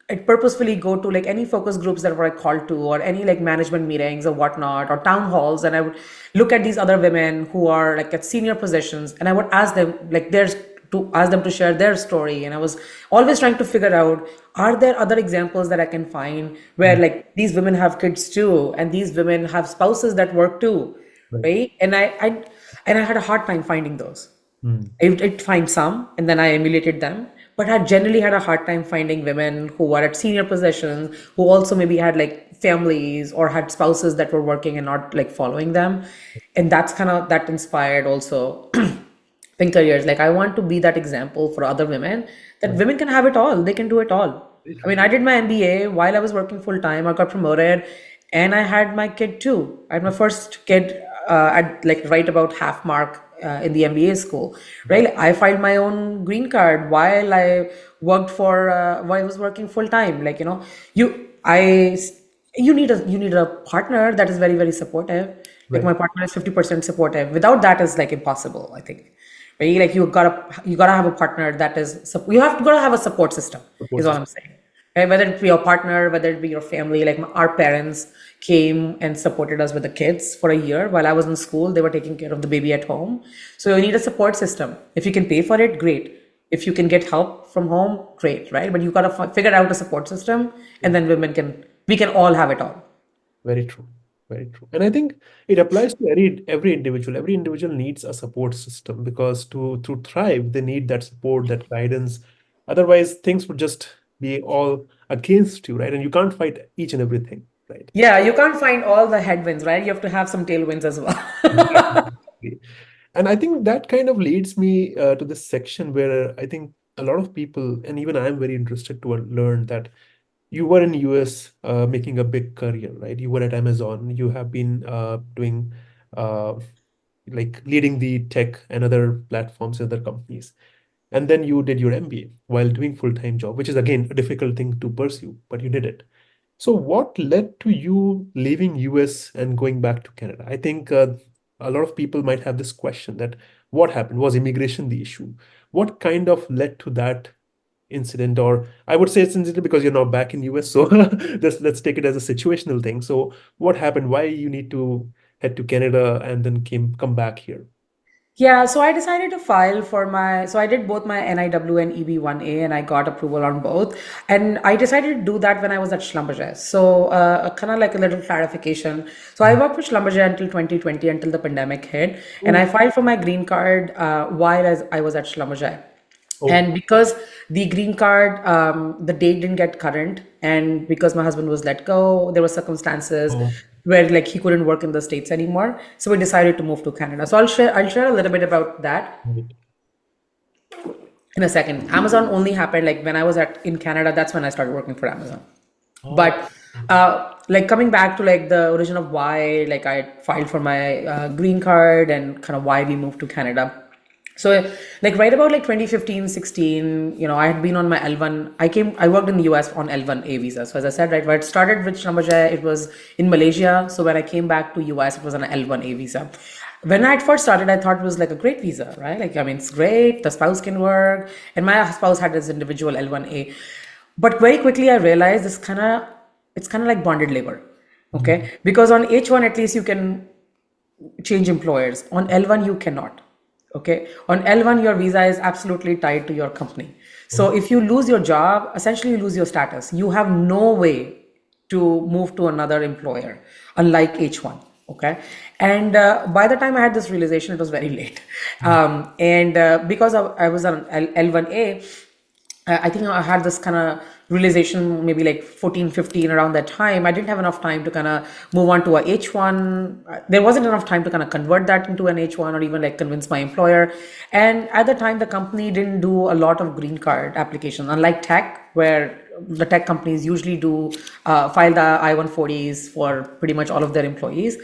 I'd purposefully go to like any focus groups that were called to, or any like management meetings or whatnot, or town halls, and I would look at these other women who are like at senior positions, and I would ask them like ask them to share their story. And I was always trying to figure out, are there other examples that I can find where Mm. like these women have kids too, and these women have spouses that work too, Right. right? And I had a hard time finding those. Mm. I'd find some and then I emulated them, but I generally had a hard time finding women who were at senior positions, who also maybe had like families or had spouses that were working and not like following them. And that's kind of that inspired also pink careers. Like I want to be that example for other women that Right. women can have it all. They can do it all. Very I true. mean, I did my MBA while I was working full time. I got promoted, and I had my kid too. I had my first kid at like right about half mark in the MBA school. Right, I filed my own green card while I worked for while I was working full time. Like you I you need a partner that is very supportive. Like Right. my partner is 50% supportive. Without that is like impossible, I think. Right? Like you gotta have a partner that is you have to gotta have a support system Support is all I'm system. saying. Right? Whether it be your partner, whether it be your family, like our parents came and supported us with the kids for a year while I was in school. They were taking care of the baby at home. So you need a support system. If you can pay for it, great. If you can get help from home, great, right? But you gotta figure out a support system, and then we can all have it all. Very true. Very true. And I think it applies to every individual. Every individual needs a support system because to thrive, they need that support, that guidance. Otherwise, things would just be all against you, right? And you can't fight each and everything, right? Yeah, you can't find all the headwinds, right? You have to have some tailwinds as well. Exactly. And I think that kind of leads me to this section where I think a lot of people, and even I'm very interested to learn that you were in US making a big career, right? You were at Amazon. You have been doing uh, like leading the tech and other platforms, other companies. And then you did your MBA while doing full-time job, which is again a difficult thing to pursue, but you did it. So what led to you leaving US and going back to Canada? I think a lot of people might have this question that what happened? Was immigration the issue? What kind of led to that incident? Or I would say it's incident because you're now back in US. So let's take it as a situational thing. So what happened? Why you need to head to Canada and then come back here? Yeah, so I decided to file for so I did both my NIW and EB1A and I got approval on both. And I decided to do that when I was at Schlumberger. So, kind of like a little clarification. So, I Mhm. worked with Schlumberger until 2020, until the pandemic hit. And I Oh, filed for my green card while I was at Schlumberger. oh, And because the green card, the date didn't get current, and because my husband was let go, there were circumstances oh, where like he couldn't work in the States anymore. So we decided to move to Canada. So I'll share a little bit about that right. in a second. Amazon only happened like when I was at in Canada. That's when I started working for Amazon. Oh, But like coming back to like the origin of why like I filed for my green card and kind of why we moved to Canada. So like right about like 2015, 16, I had been on my L1. I worked in the US on L1A visa. So as I said, right, when I started with Schlumberger, it was in Malaysia. So when I came back to US, it was on an L1A visa. When I first started, I thought it was like a great visa, right? Like, I mean, it's great. The spouse can work. And my spouse had this individual L1A. But very quickly, I realized it's kind of like bonded labor. Mhm. Okay. Because on H1, at least you can change employers. On L1, you cannot. Okay. On L1, your visa is absolutely tied to your company. So Oh, if you lose your job, essentially you lose your status. You have no way to move to another employer, unlike H1. Okay. And by the time I had this realization, it was very late. mhm. And because I was on L1A, I think I had this kind of realization maybe like 14, 15 around that time. I didn't have enough time to kind of move on to a H1. There wasn't enough time to kind of convert that into an H1 or even like convince my employer. And at the time, the company didn't do a lot of green card applications, unlike tech, where the tech companies usually do file the I-140s for pretty much all of their employees.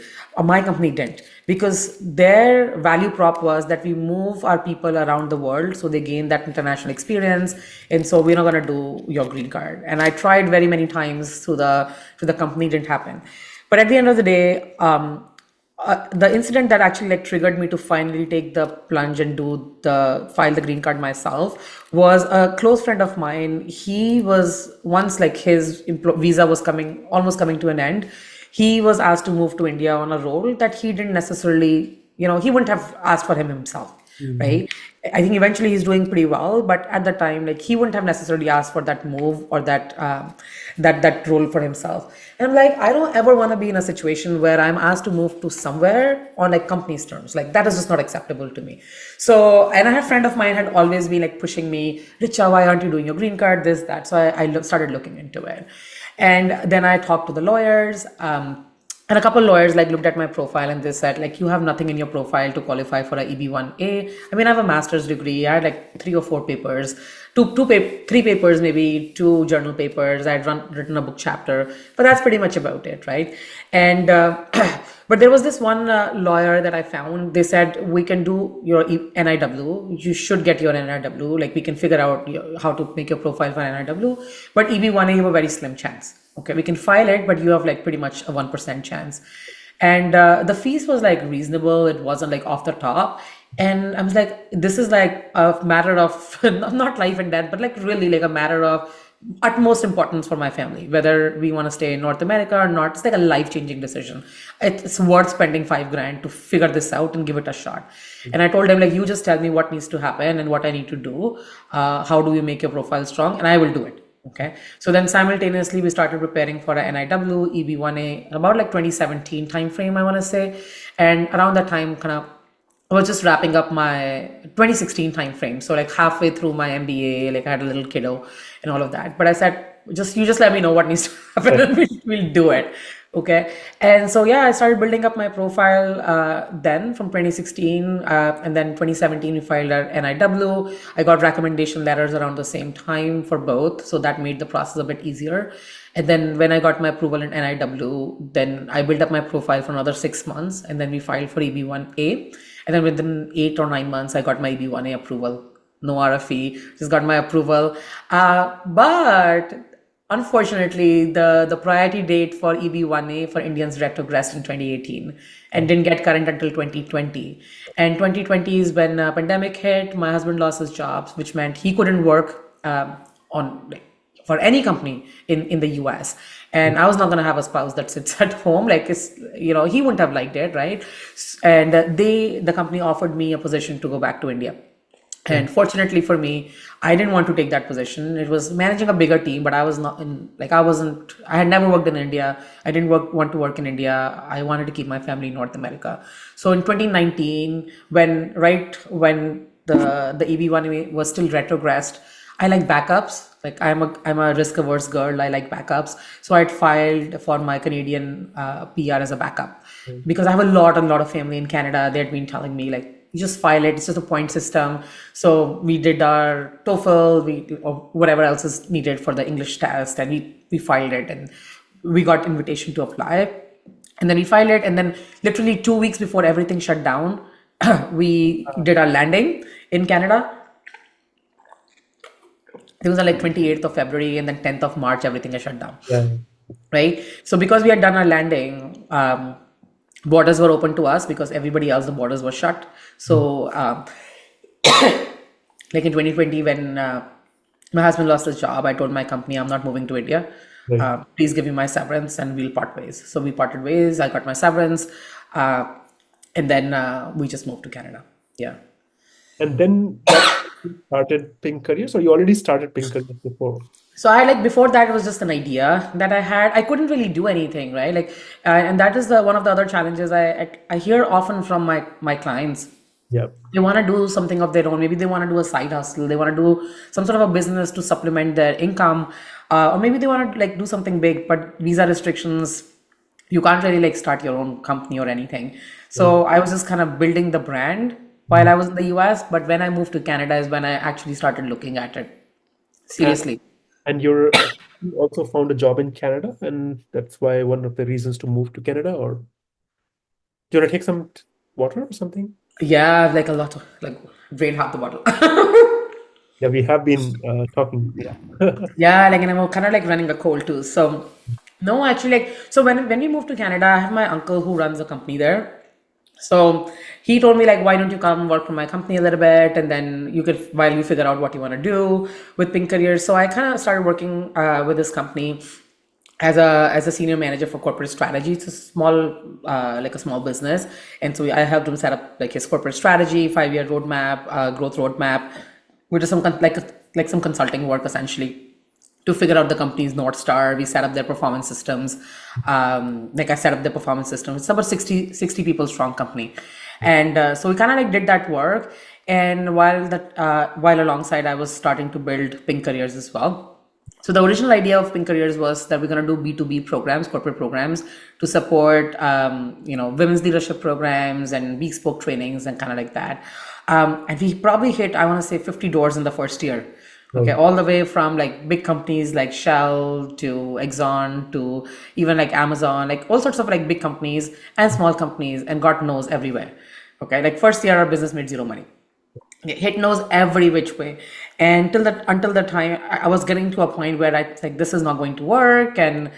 My company didn't because their value prop was that we move our people around the world so they gain that international experience, and so we're not going to do your green card. And I tried very many times to the company, didn't happen. But at the end of the day, the incident that actually like triggered me to finally take the plunge and do the file the green card myself was a close friend of mine. He was once like his visa was coming almost coming to an end. He was asked to move to India on a role that he didn't necessarily, he wouldn't have asked for him himself, Mhm. right? I think eventually he's doing pretty well, but at the time, like he wouldn't have necessarily asked for that move or that role for himself. And I'm like, I don't ever want to be in a situation where I'm asked to move to somewhere on like company's terms. Like that is just not acceptable to me. So, and I had a friend of mine had always been like pushing me, Richa, why aren't you doing your green card? This, that. So I started looking into it, and then I talked to the lawyers. And a couple lawyers like looked at my profile and they said like you have nothing in your profile to qualify for a EB1A. I mean, I have a master's degree. I had like 3 or 4 papers, three papers, maybe 2 journal papers. I had written a book chapter, but that's pretty much about it, right? And but there was this one lawyer that I found. They said we can do your NIW. You should get your NIW. Like we can figure out how to make your profile for NIW. But EB1A, you have a very slim chance. Okay, we can file it, but you have like pretty much a 1% chance. And the fees was like reasonable. It wasn't like off the top. And I was like, this is like a matter of not life and death, but like really like a matter of utmost importance for my family, whether we want to stay in North America or not. It's like a life-changing decision. It's worth spending 5 grand to figure this out and give it a shot. And I told them like, you just tell me what needs to happen and what I need to do. How do we make your profile strong? And I will do it. Okay. So then simultaneously we started preparing for a NIW, EB1A, about like 2017 timeframe, I want to say. And around that time, kind of, I was just wrapping up my 2016 timeframe. So like halfway through my MBA, like I had a little kiddo and all of that. But I said, you just let me know what needs to happen and we'll do it. Okay. And so, yeah, I started building up my profile then from 2016. And then 2017, we filed our NIW. I got recommendation letters around the same time for both. So that made the process a bit easier. And then when I got my approval in NIW, then I built up my profile for another 6 months. And then we filed for EB1A. And then within 8 or 9 months, I got my EB1A approval. No RFE, just got my approval. But unfortunately, the priority date for EB1A for Indians retrogressed in 2018 and didn't get current until 2020. And 2020 is when pandemic hit. My husband lost his jobs, which meant he couldn't work on for any company in the US. And I was not going to have a spouse that sits at home. Like, he wouldn't have liked it, right? And the company offered me a position to go back to India. And fortunately for me, I didn't want to take that position. It was managing a bigger team, but I was not I had never worked in India. I didn't want to work in India. I wanted to keep my family in North America. So in 2019, when the EB1 was still retrogressed, I like backups. Like I'm a risk averse girl. I like backups. So I'd filed for my Canadian PR as a backup because I have a lot of family in Canada. They'd been telling me like, you just file it. It's just a point system. So we did our TOEFL, or whatever else is needed for the English test, and we filed it, and we got invitation to apply, and then we filed it, and then literally 2 weeks before everything shut down, we did our landing in Canada. It was on like 28th of February, and then 10th of March, everything is shut down. Yeah. Right. So because we had done our landing, borders were open to us because everybody else, the borders were shut. So, like in 2020, when my husband lost his job, I told my company, I'm not moving to India. Right. Please give me my severance and we'll part ways. So we parted ways. I got my severance. And then we just moved to Canada. Yeah. And then that started Pink Careers, or you already started Pink Careers before? So before that, it was just an idea that I had. I couldn't really do anything, right? Like, and that is one of the other challenges I hear often from my clients. Yeah. They want to do something of their own. Maybe they want to do a side hustle. They want to do some sort of a business to supplement their income, or maybe they want to like do something big, but visa restrictions, you can't really like start your own company or anything. So I was just kind of building the brand while I was in the US. But when I moved to Canada is when I actually started looking at it seriously. And you also found a job in Canada, and that's why one of the reasons to move to Canada, or do you want to take some water or something? Yeah, like a lot of like drain half the bottle. Yeah, we have been talking. Yeah. Yeah, like and I'm kind of like running a cold too. So no, actually, like so when we moved to Canada, I have my uncle who runs a company there. So he told me like, why don't you come work for my company a little bit, and then you could while you figure out what you want to do with Pink Careers. So I kind of started working with this company as a senior manager for corporate strategy. It's a small like a small business, and so I helped him set up like his corporate strategy, 5-year roadmap, growth roadmap. We did some like some consulting work essentially to figure out the company's North Star. We set up their performance systems. Like I set up the performance system. It's about 60 people strong company. And so we kind of like did that work. And while alongside, I was starting to build Pink Careers as well. So the original idea of Pink Careers was that we're going to do B2B programs, corporate programs, to support women's leadership programs and bespoke trainings and kind of like that. And we probably hit, I want to say, 50 doors in the first year. Okay, Right. all the way from like big companies like Shell to Exxon to even like Amazon, like all sorts of like big companies and small companies, and God knows everywhere. Okay, like first year our business made zero money. Hit knows every which way, and until the time I was getting to a point where I like this is not going to work, and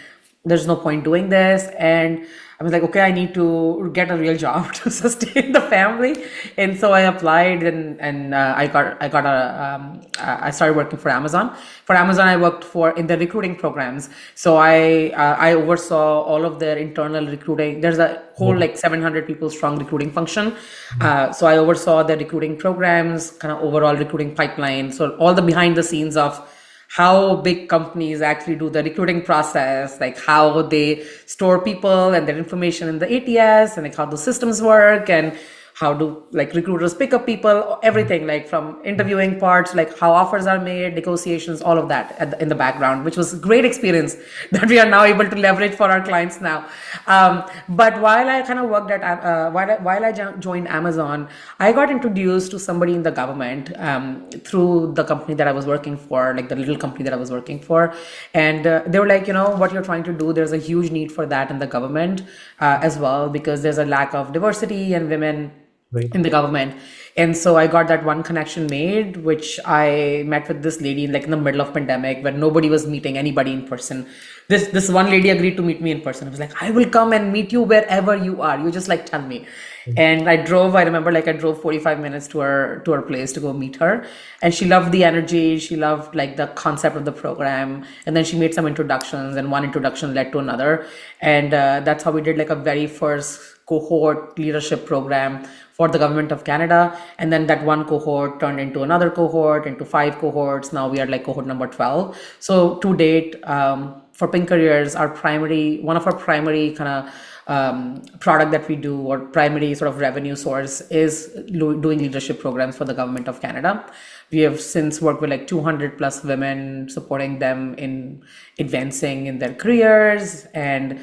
there's no point doing this. And I was like, okay, I need to get a real job to sustain the family. And so I applied, and I started working for Amazon. For Amazon, I worked for in the recruiting programs. So I oversaw all of their internal recruiting. There's a whole Right. like 700 people strong recruiting function. So I oversaw the recruiting programs, kind of overall recruiting pipeline. So all the behind the scenes of how big companies actually do the recruiting process, like how they store people and their information in the ATS, and like how the systems work, and how do like recruiters pick up people, everything like from interviewing parts, like how offers are made, negotiations, all of that in the background, which was a great experience that we are now able to leverage for our clients now. But while I kind of worked at while I joined Amazon, I got introduced to somebody in the government through the company that I was working for, like the little company that I was working for. And they were like, what you're trying to do, there's a huge need for that in the government as well, because there's a lack of diversity and women Right. in the government. And so I got that one connection made, which I met with this lady like in the middle of pandemic where nobody was meeting anybody in person. This one lady agreed to meet me in person. I was like, I will come and meet you wherever you are. You just like tell me. And I remember like I drove 45 minutes to her place to go meet her. And she loved the energy. She loved like the concept of the program. And then she made some introductions, and one introduction led to another. And that's how we did like a very first cohort leadership program for the government of Canada. And then that one cohort turned into another cohort, into five cohorts. Now we are like cohort number 12. So to date, for Pink Careers, one of our primary kind of product that we do, or primary sort of revenue source, is doing leadership programs for the government of Canada. We have since worked with like 200 plus women, supporting them in advancing in their careers. And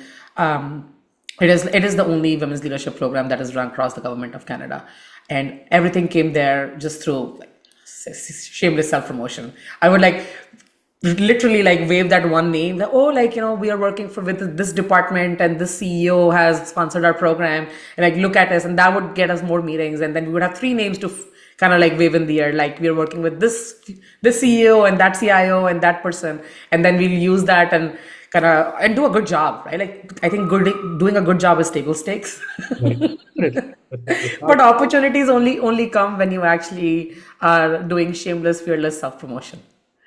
it is the only women's leadership program that is run across the government of Canada, and everything came there just through like shameless self promotion. I would like literally like wave that one name that, oh, like we are working for with this department, and this CEO has sponsored our program, and like look at us, and that would get us more meetings. And then we would have three names to kind of like wave in the air, like we are working with this CEO and that CIO and that person. And then we'll use that and kind of and do a good job, right? Like I think doing a good job is table stakes. Right. Definitely. Definitely. But opportunities only come when you actually are doing shameless, fearless self promotion.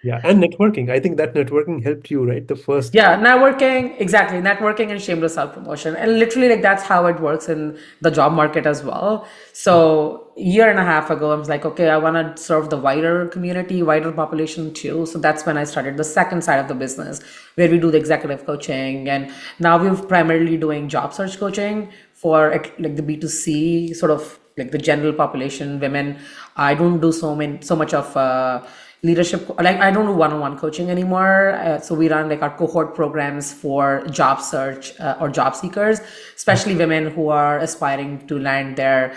Yeah, and networking. I think that networking helped you, right? The first. Yeah, networking, exactly. Networking and shameless self promotion. And literally, like, that's how it works in the job market as well. So, year and a half ago, I was like, okay, I want to serve the wider community, wider population too. So, that's when I started the second side of the business, where we do the executive coaching. And now we're primarily doing job search coaching for like the B2C, sort of like the general population, women. I don't do so much of leadership, like I don't do one-on-one coaching anymore. So we run like our cohort programs for job search or job seekers, especially women who are aspiring to land their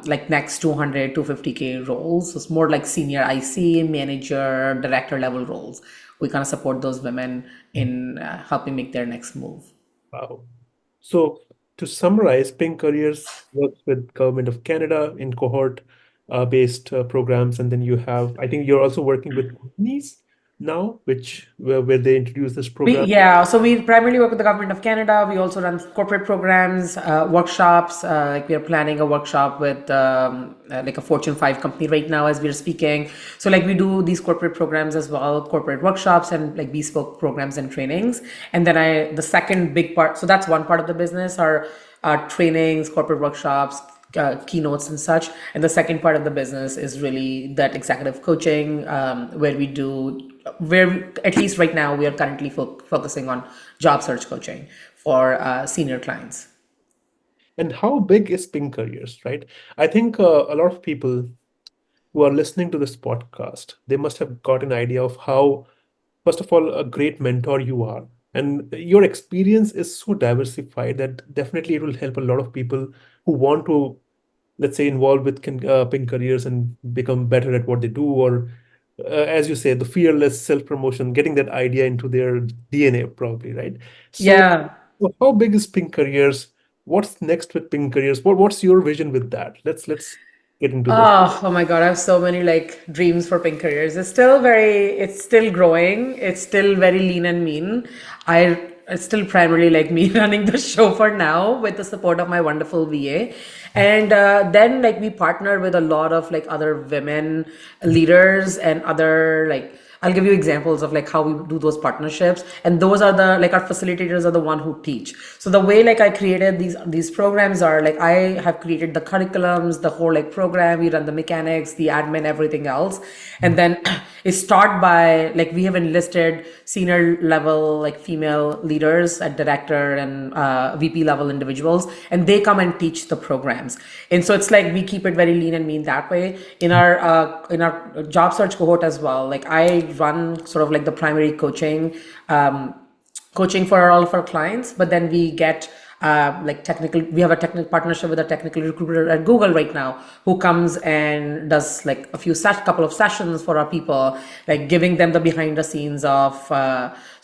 like next 200 250K roles. So it's more like senior IC, manager, director level roles. We kind of support those women in helping make their next move. Wow. So to summarize, Pink Careers works with Government of Canada in cohort based programs, and then you have, I think you're also working with companies now, which where they introduce this program. So we primarily work with the government of Canada. We also run corporate programs, workshops. Like we are planning a workshop with like a Fortune 5 company right now as we are speaking. So like we do these corporate programs as well, corporate workshops and like bespoke programs and trainings. And then the second big part, so that's one part of the business, are trainings, corporate workshops, keynotes and such. And the second part of the business is really that executive coaching, where at least right now we are currently focusing on job search coaching for senior clients. And how big is Pink Careers, right? I think a lot of people who are listening to this podcast, they must have got an idea of how first of all, a great mentor you are. And your experience is so diversified that definitely it will help a lot of people who want to, let's say, involve with pink careers and become better at what they do, or as you say, the fearless self-promotion, getting that idea into their DNA, probably, right? So, Yeah. so how big is pink careers? What's next with pink careers? What's your vision with that? Let's get into this. Oh my God, I have so many like dreams for pink careers. It's still growing. It's still very lean and mean. It's still primarily like me running the show for now with the support of my wonderful VA. And then like we partner with a lot of like other women leaders and other like I'll give you examples of like how we do those partnerships, and those are the like our facilitators are the one who teach. So the way like I created these programs are like I have created the curriculums, the whole like program. We run the mechanics, the admin, everything else, and then it start by like we have enlisted senior level like female leaders at director and VP level individuals, and they come and teach the programs. And so it's like we keep it very lean and mean that way. In our job search cohort as well, like I run sort of like the primary coaching for all of our clients, but then we get we have a technical partnership with a technical recruiter at Google right now who comes and does like couple of sessions for our people, like giving them the behind the scenes of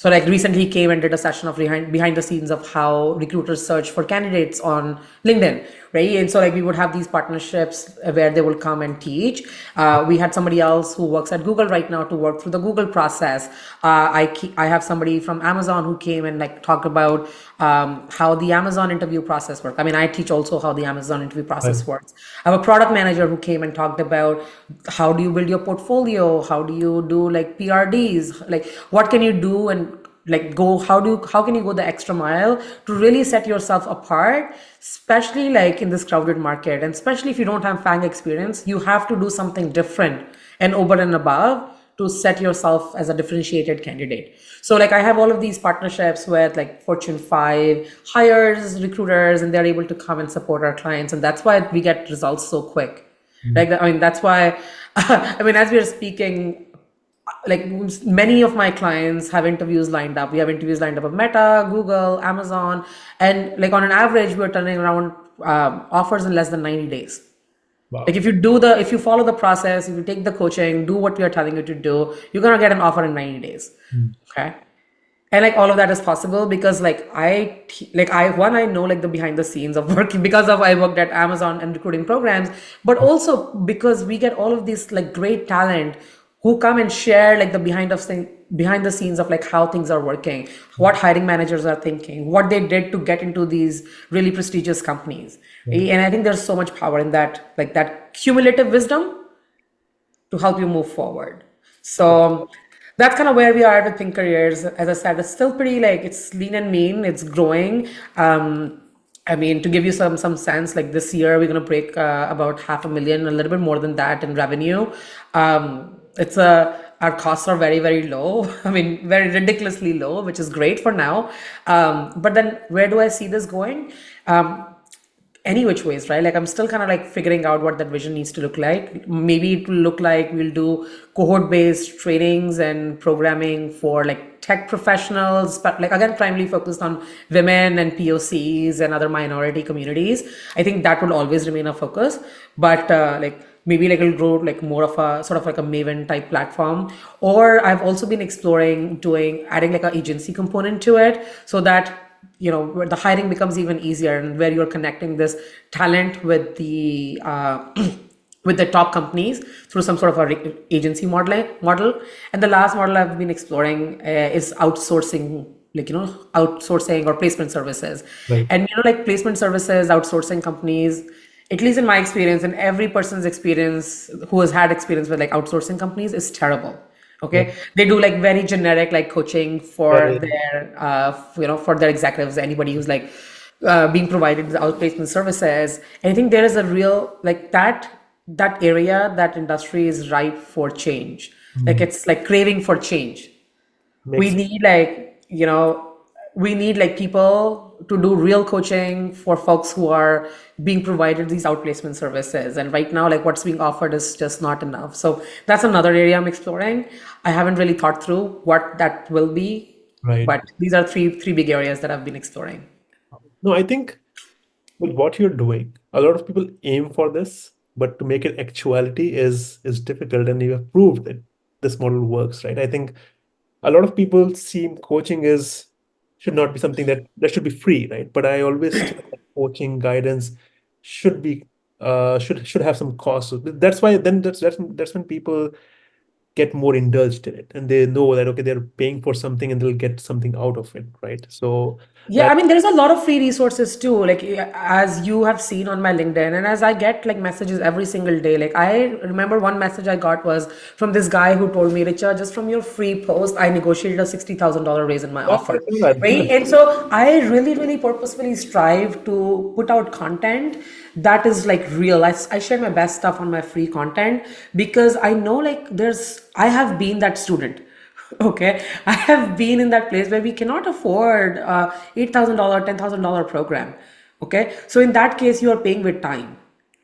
so like recently he came and did a session of behind the scenes of how recruiters search for candidates on LinkedIn, right? And so like we would have these partnerships where they will come and teach. We had somebody else who works at Google right now to work through the Google process. I have somebody from Amazon who came and like talked about how the Amazon interview process works. I mean, I teach also how the Amazon interview process Right. works. I have a product manager who came and talked about how do you build your portfolio, how do you do like PRDs, like what can you do and like how can you go the extra mile to really set yourself apart, especially like in this crowded market, and especially if you don't have FANG experience, you have to do something different and over and above to set yourself as a differentiated candidate. So like I have all of these partnerships with like Fortune 5 hires, recruiters, and they're able to come and support our clients. And that's why we get results so quick. Mm. Like, I mean, that's why, I mean, as we are speaking, like many of my clients have interviews lined up. We have interviews lined up with Meta, Google, Amazon, and like on an average, we're turning around offers in less than 90 days. Like Wow. if you follow the process, if you take the coaching, do what we are telling you to do, you're gonna get an offer in 90 days. Mm. Okay. And like all of that is possible because I know like the behind the scenes of working because of I worked at Amazon and recruiting programs, but also because we get all of these like great talent who come and share like the behind the scenes of like how things are working, what hiring managers are thinking, what they did to get into these really prestigious companies. Right. And I think there's so much power in that, like that cumulative wisdom to help you move forward. So that's kind of where we are with Pink Careers. As I said, it's still pretty like it's lean and mean. It's growing. I mean, to give you some sense, like this year we're gonna break about 500,000, a little bit more than that in revenue. It's a Our costs are very very low. I mean, very ridiculously low, which is great for now. But then where do I see this going? Any which ways, right? Like I'm still kind of like figuring out what that vision needs to look like. Maybe it will look like we'll do cohort-based trainings and programming for like tech professionals, but like again, primarily focused on women and POCs and other minority communities. I think that will always remain a focus, but like maybe like it'll grow like more of a sort of like a Maven type platform. Or I've also been exploring adding like an agency component to it so that where the hiring becomes even easier and where you're connecting this talent with the with the top companies through some sort of a agency model. And the last model I've been exploring is outsourcing, outsourcing or placement services. Right. And like placement services, outsourcing companies, at least in my experience and every person's experience who has had experience with like outsourcing companies, is terrible. Yeah. Okay, they do like very generic like coaching for Yeah. their for their executives, anybody who's like being provided the outplacement services. And I think there is a real like that area, that industry is ripe for change. Like Mm. it's like craving for change. We Makes need like we need like people do real coaching for folks who are being provided these outplacement services. And right now, like what's being offered is just not enough. So that's another area I'm exploring. I haven't really thought through what that will be, Right. but these are three big areas that I've been exploring. No, I think with what you're doing, a lot of people aim for this, but to make it actuality is difficult, and you have proved that this model works, right? I think a lot of people see coaching is should not be something that should be free, right? But I always think that coaching guidance should be should have some cost. So that's why then that's when people get more indulged in it, and they know that okay, they're paying for something and they'll get something out of it, right? So Yeah, I that mean, there's a lot of free resources too. Like as you have seen on my LinkedIn, and as I get like messages every single day. Like I remember one message I got was from this guy who told me, Richa, just from your free post, I negotiated a $60,000 raise in my yeah, I offer. know that. Right. And so I really, really purposefully strive to put out content that is like real. I share my best stuff on my free content because I know like I have been that student. Okay, I have been in that place where we cannot afford $8,000, $10,000 program. Okay, so in that case, you are paying with time,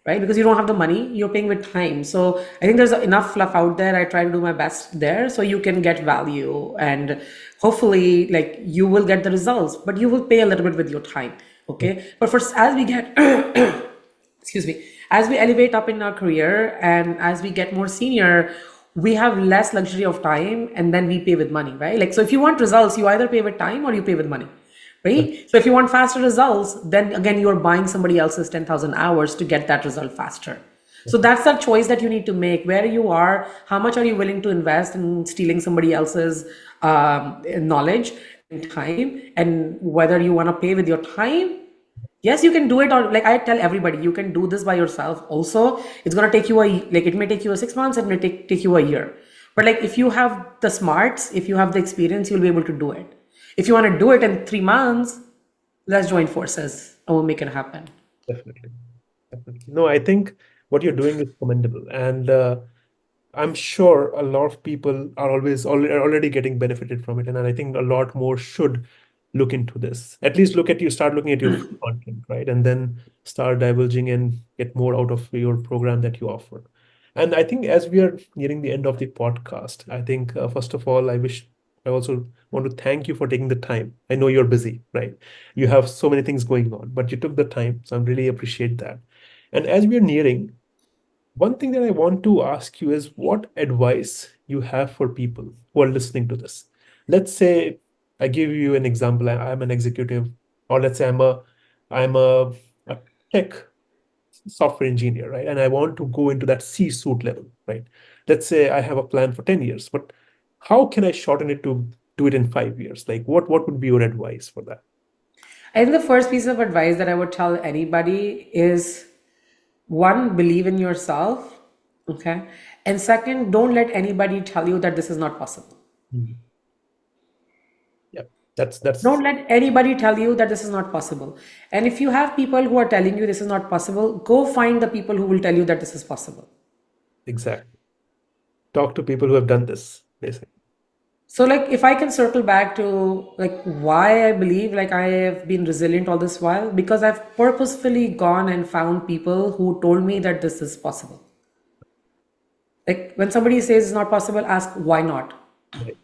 right? Because you don't have the money, you're paying with time. So I think there's enough fluff out there. I try to do my best there so you can get value and hopefully, like you will get the results, but you will pay a little bit with your time. Okay, but first, as we get excuse me, as we elevate up in our career and as we get more senior, we have less luxury of time and then we pay with money, right? Like, so if you want results, you either pay with time or you pay with money, right? So if you want faster results, then again, you're buying somebody else's 10,000 hours to get that result faster. So that's the choice that you need to make. Where you are, how much are you willing to invest in stealing somebody else's knowledge and time, and whether you want to pay with your time. Yes, you can do it, or like I tell everybody, you can do this by yourself. Also, it's gonna take you like it may take you a 6 months, it may take you a year. But like if you have the smarts, if you have the experience, you'll be able to do it. If you want to do it in 3 months, let's join forces and we'll make it happen. Definitely. Definitely. No, I think what you're doing is commendable. And I'm sure a lot of people are already getting benefited from it. And I think a lot more should look into this. At least start looking at your free content, right? And then start divulging and get more out of your program that you offer. And I think as we are nearing the end of the podcast, I think first of all, I also want to thank you for taking the time. I know you're busy, right? You have so many things going on, but you took the time. So I really appreciate that. And as we are nearing, one thing that I want to ask you is what advice you have for people who are listening to this. Let's say I give you an example. I'm an executive, or let's say a tech software engineer, right? And I want to go into that C-suite level, right? Let's say I have a plan for 10 years, but how can I shorten it to do it in 5 years? Like what would be your advice for that? I think the first piece of advice that I would tell anybody is one, believe in yourself. Okay. And second, don't let anybody tell you that this is not possible. Mhm. Yeah, that's Don't let anybody tell you that this is not possible. And if you have people who are telling you this is not possible, go find the people who will tell you that this is possible. exactly. Talk to people who have done this, basically. So like if I can circle back to like why I believe like I have been resilient all this while, because I've purposefully gone and found people who told me that this is possible. Like when somebody says it's not possible, ask why not. Right.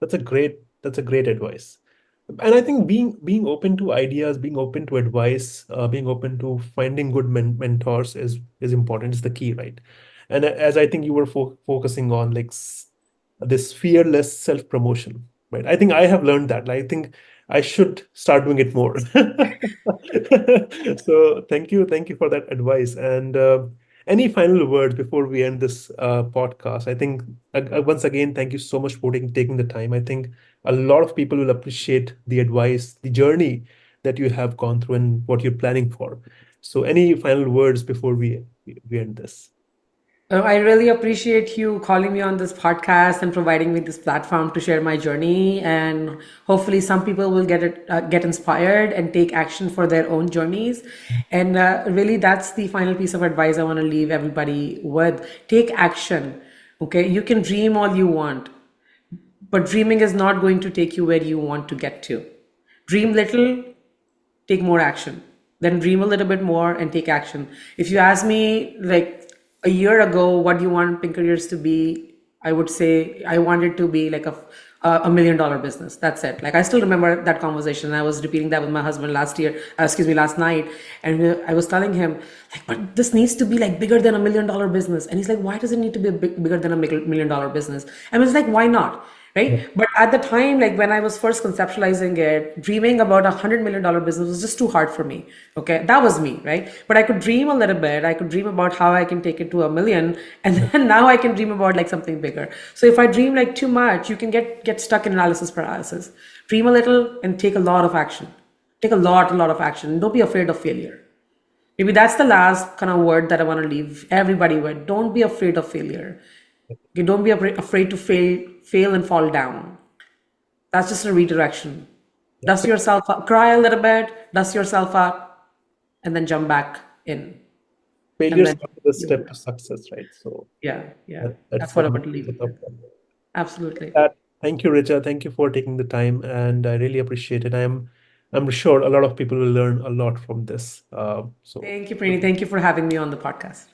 That's a great advice. And I think being open to ideas, being open to advice, being open to finding good mentors is important. It's the key, right? And as I think you were focusing on like this fearless self-promotion, right? I think I have learned that. Like, I think I should start doing it more. So thank you for that advice. And any final words before we end this podcast? I think once again, thank you so much for taking the time. I think a lot of people will appreciate the advice, the journey that you have gone through, and what you're planning for. So, any final words before we end this? I really appreciate you calling me on this podcast and providing me this platform to share my journey. And hopefully, some people will get inspired and take action for their own journeys. And really, that's the final piece of advice I want to leave everybody with. Take action. Okay, you can dream all you want, but dreaming is not going to take you where you want to get to. Dream little, take more action. Then dream a little bit more and take action. If you ask me, like a year ago, what do you want Pink Careers to be? I would say I wanted to be like a $1 million business. That's it. Like I still remember that conversation. I was repeating that with my husband last year, last night, and I was telling him like, but this needs to be like bigger than $1 million business. And he's like, why does it need to be bigger than $1 million business? And I was like, why not? Yeah. Right. But at the time, like when I was first conceptualizing it, dreaming about $100 million business was just too hard for me. Okay. That was me. Right. But I could dream a little bit. I could dream about how I can take it to a million. And Yeah. then now I can dream about like something bigger. So if I dream like too much, you can get stuck in analysis paralysis. Dream a little and take a lot of action. Take a lot of action. Don't be afraid of failure. Maybe that's the last kind of word that I want to leave everybody with. Don't be afraid of failure. Okay, don't be afraid to fail and fall down. That's just a redirection. Yeah. Dust yourself up, cry a little bit, dust yourself up, and then jump back in. And Failures then are the you'll be step to done. success, right? So Yeah, yeah. that's That's what what I makes want to leave it you a tough with. one. Absolutely. Thank you, Richa. Thank you for taking the time, and I really appreciate it. I'm sure a lot of people will learn a lot from this. So Thank you, Preeti. Thank you for having me on the podcast.